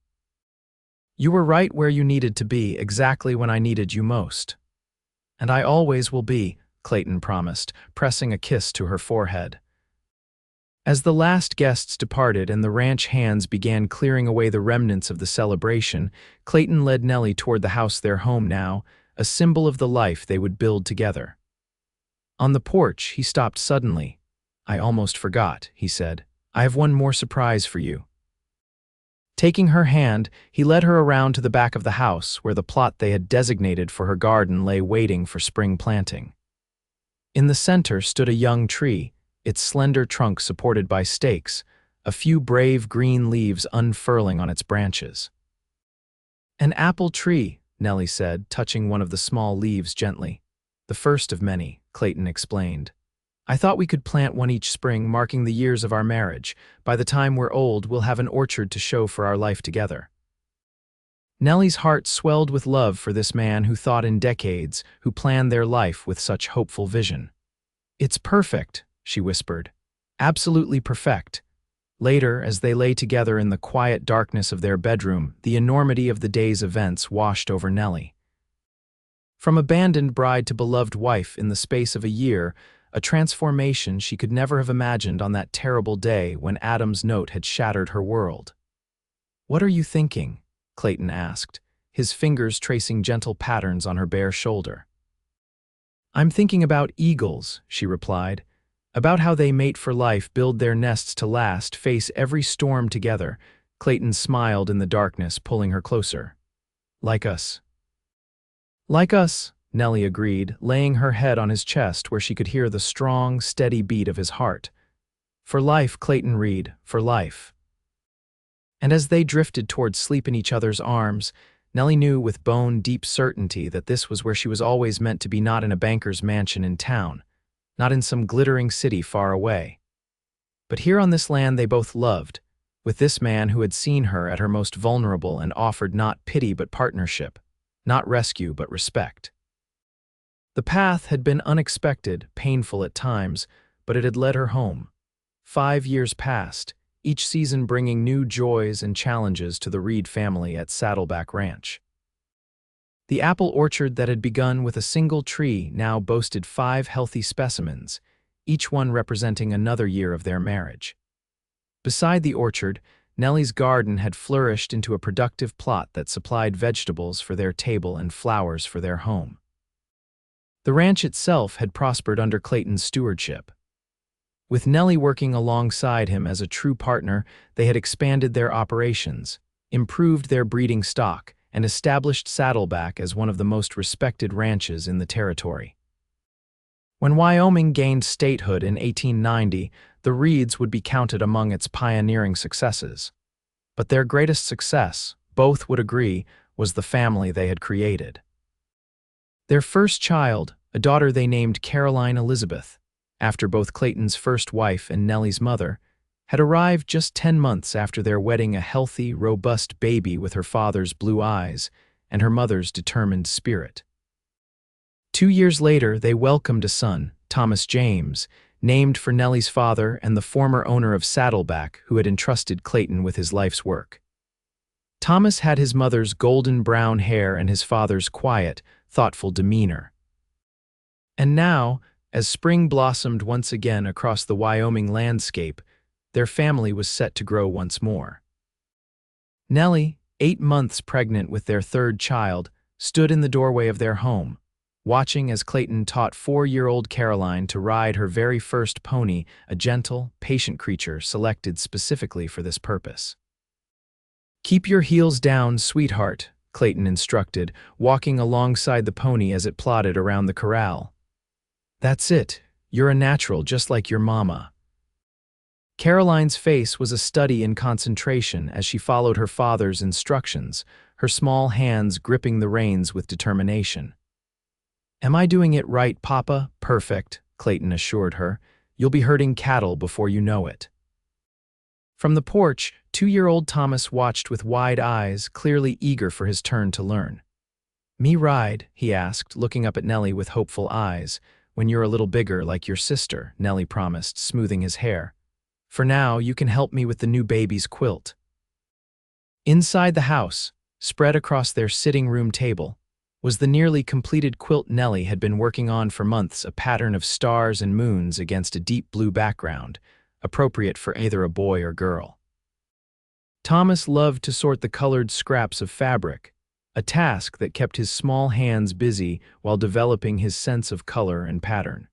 "You were right where you needed to be, exactly when I needed you most." "And I always will be," Clayton promised, pressing a kiss to her forehead. As the last guests departed and the ranch hands began clearing away the remnants of the celebration, Clayton led Nellie toward the house, their home now, a symbol of the life they would build together. On the porch, he stopped suddenly. "I almost forgot," he said. "I have one more surprise for you." Taking her hand, he led her around to the back of the house where the plot they had designated for her garden lay waiting for spring planting. In the center stood a young tree, its slender trunk supported by stakes, a few brave green leaves unfurling on its branches. "An apple tree," Nellie said, touching one of the small leaves gently. "The first of many," Clayton explained. "I thought we could plant one each spring, marking the years of our marriage. By the time we're old, we'll have an orchard to show for our life together." Nellie's heart swelled with love for this man who thought in decades, who planned their life with such hopeful vision. "It's perfect," she whispered. "Absolutely perfect." Later, as they lay together in the quiet darkness of their bedroom, the enormity of the day's events washed over Nellie. From abandoned bride to beloved wife in the space of a year, a transformation she could never have imagined on that terrible day when Adam's note had shattered her world. "What are you thinking?" Clayton asked, his fingers tracing gentle patterns on her bare shoulder. "I'm thinking about eagles," she replied, "about how they mate for life, build their nests to last, face every storm together." Clayton smiled in the darkness, pulling her closer. "Like us." "Like us," Nellie agreed, laying her head on his chest where she could hear the strong, steady beat of his heart. "For life, Clayton Reed, for life." And as they drifted towards sleep in each other's arms, Nellie knew with bone-deep certainty that this was where she was always meant to be, not in a banker's mansion in town, not in some glittering city far away, but here on this land they both loved, with this man who had seen her at her most vulnerable and offered not pity but partnership, not rescue but respect. The path had been unexpected, painful at times, but it had led her home. 5 years passed, each season bringing new joys and challenges to the Reed family at Saddleback Ranch. The apple orchard that had begun with a single tree now boasted 5 healthy specimens, each one representing another year of their marriage. Beside the orchard, Nellie's garden had flourished into a productive plot that supplied vegetables for their table and flowers for their home. The ranch itself had prospered under Clayton's stewardship. With Nellie working alongside him as a true partner, they had expanded their operations, improved their breeding stock, and established Saddleback as one of the most respected ranches in the territory. When Wyoming gained statehood in 1890, the Reeds would be counted among its pioneering successes. But their greatest success, both would agree, was the family they had created. Their first child, a daughter they named Caroline Elizabeth, after both Clayton's first wife and Nellie's mother, had arrived just 10 months after their wedding, a healthy, robust baby with her father's blue eyes and her mother's determined spirit. 2 years later, they welcomed a son, Thomas James, named for Nellie's father and the former owner of Saddleback who had entrusted Clayton with his life's work. Thomas had his mother's golden brown hair and his father's quiet, thoughtful demeanor. And now, as spring blossomed once again across the Wyoming landscape, their family was set to grow once more. Nellie, 8 months pregnant with their third child, stood in the doorway of their home, watching as Clayton taught 4-year-old Caroline to ride her very first pony, a gentle, patient creature selected specifically for this purpose. "Keep your heels down, sweetheart," Clayton instructed, walking alongside the pony as it plodded around the corral. "That's it. You're a natural, just like your mama." Caroline's face was a study in concentration as she followed her father's instructions, her small hands gripping the reins with determination. "Am I doing it right, Papa?" "Perfect," Clayton assured her. "You'll be herding cattle before you know it." From the porch, 2-year-old Thomas watched with wide eyes, clearly eager for his turn to learn. "Me ride?" he asked, looking up at Nellie with hopeful eyes. "When you're a little bigger, like your sister," Nellie promised, smoothing his hair. "For now, you can help me with the new baby's quilt." Inside the house, spread across their sitting room table, was the nearly completed quilt Nellie had been working on for months, a pattern of stars and moons against a deep blue background, appropriate for either a boy or girl. Thomas loved to sort the colored scraps of fabric, a task that kept his small hands busy while developing his sense of color and pattern.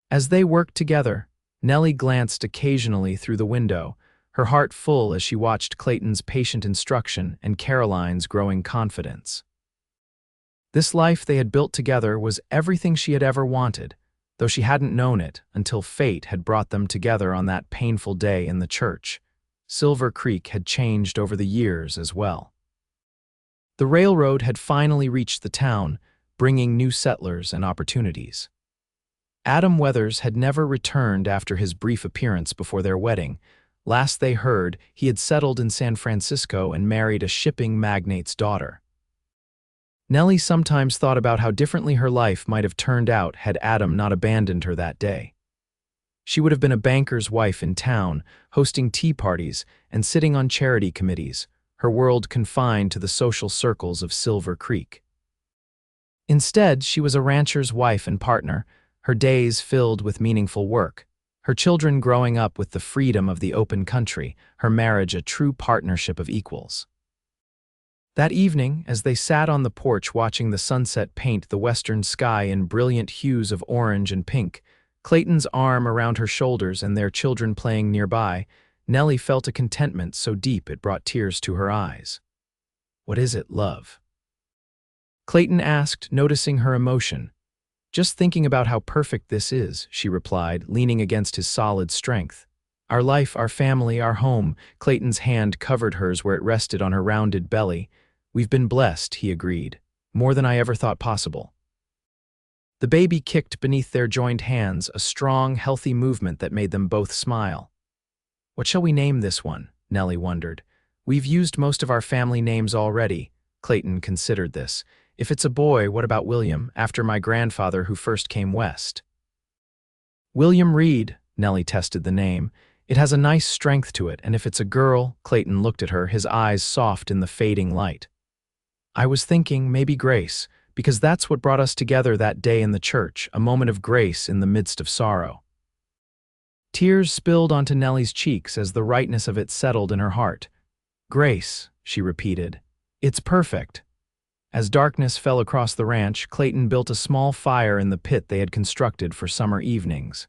As they worked together, Nellie glanced occasionally through the window, her heart full as she watched Clayton's patient instruction and Caroline's growing confidence. This life they had built together was everything she had ever wanted, though she hadn't known it until fate had brought them together on that painful day in the church. Silver Creek had changed over the years as well. The railroad had finally reached the town, bringing new settlers and opportunities. Adam Weathers had never returned after his brief appearance before their wedding. Last they heard, he had settled in San Francisco and married a shipping magnate's daughter. Nellie sometimes thought about how differently her life might have turned out had Adam not abandoned her that day. She would have been a banker's wife in town, hosting tea parties and sitting on charity committees, her world confined to the social circles of Silver Creek. Instead, she was a rancher's wife and partner, her days filled with meaningful work, her children growing up with the freedom of the open country, her marriage a true partnership of equals. That evening, as they sat on the porch watching the sunset paint the western sky in brilliant hues of orange and pink, Clayton's arm around her shoulders and their children playing nearby, Nellie felt a contentment so deep it brought tears to her eyes. "What is it, love?" Clayton asked, noticing her emotion. "Just thinking about how perfect this is," she replied, leaning against his solid strength. "Our life, our family, our home." Clayton's hand covered hers where it rested on her rounded belly. "We've been blessed," he agreed. "More than I ever thought possible." The baby kicked beneath their joined hands, a strong, healthy movement that made them both smile. "What shall we name this one?" Nellie wondered. "We've used most of our family names already." Clayton considered this. "If it's a boy, what about William, after my grandfather who first came west?" "William Reed," Nellie tested the name. "It has a nice strength to it, and if it's a girl," Clayton looked at her, his eyes soft in the fading light. "I was thinking maybe Grace, because that's what brought us together that day in the church, a moment of grace in the midst of sorrow." Tears spilled onto Nellie's cheeks as the rightness of it settled in her heart. "Grace," she repeated. "It's perfect." As darkness fell across the ranch, Clayton built a small fire in the pit they had constructed for summer evenings.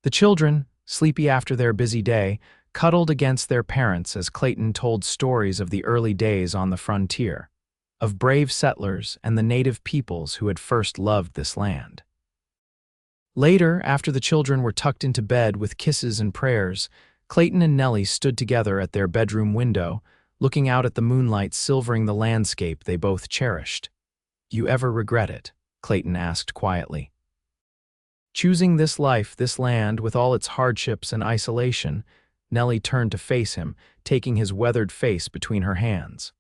The children, sleepy after their busy day, cuddled against their parents as Clayton told stories of the early days on the frontier, of brave settlers and the native peoples who had first loved this land. Later, after the children were tucked into bed with kisses and prayers, Clayton and Nellie stood together at their bedroom window, looking out at the moonlight silvering the landscape they both cherished. "You ever regret it?" Clayton asked quietly. Choosing this life, this land, with all its hardships and isolation, Nellie turned to face him, taking his weathered face between her hands.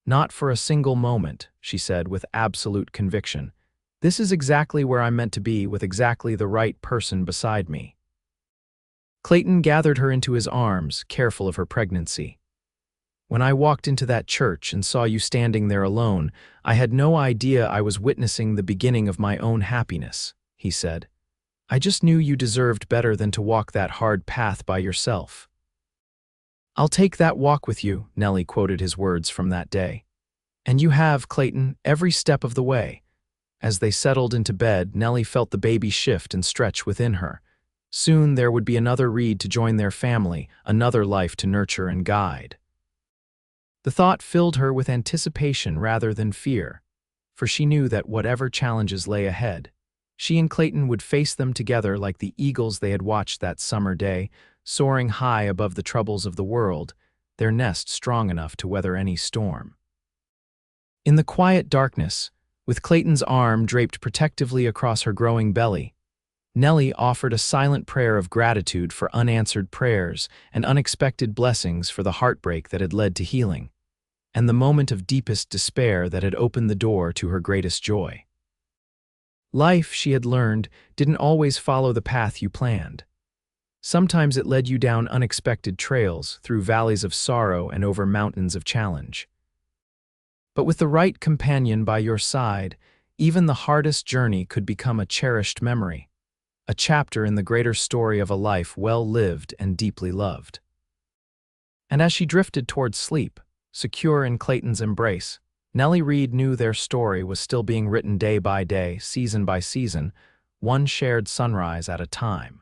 "Not for a single moment," she said with absolute conviction. "This is exactly where I'm meant to be, with exactly the right person beside me." Clayton gathered her into his arms, careful of her pregnancy. "When I walked into that church and saw you standing there alone, I had no idea I was witnessing the beginning of my own happiness," he said. "I just knew you deserved better than to walk that hard path by yourself." "I'll take that walk with you," Nellie quoted his words from that day. "And you have, Clayton, every step of the way." As they settled into bed, Nellie felt the baby shift and stretch within her. Soon there would be another Reed to join their family, another life to nurture and guide. The thought filled her with anticipation rather than fear, for she knew that whatever challenges lay ahead, she and Clayton would face them together like the eagles they had watched that summer day, soaring high above the troubles of the world, their nest strong enough to weather any storm. In the quiet darkness, with Clayton's arm draped protectively across her growing belly, Nellie offered a silent prayer of gratitude for unanswered prayers and unexpected blessings, for the heartbreak that had led to healing, and the moment of deepest despair that had opened the door to her greatest joy. Life, she had learned, didn't always follow the path you planned. Sometimes it led you down unexpected trails, through valleys of sorrow and over mountains of challenge. But with the right companion by your side, even the hardest journey could become a cherished memory, a chapter in the greater story of a life well lived and deeply loved. And as she drifted towards sleep, secure in Clayton's embrace, Nellie Reed knew their story was still being written day by day, season by season, one shared sunrise at a time.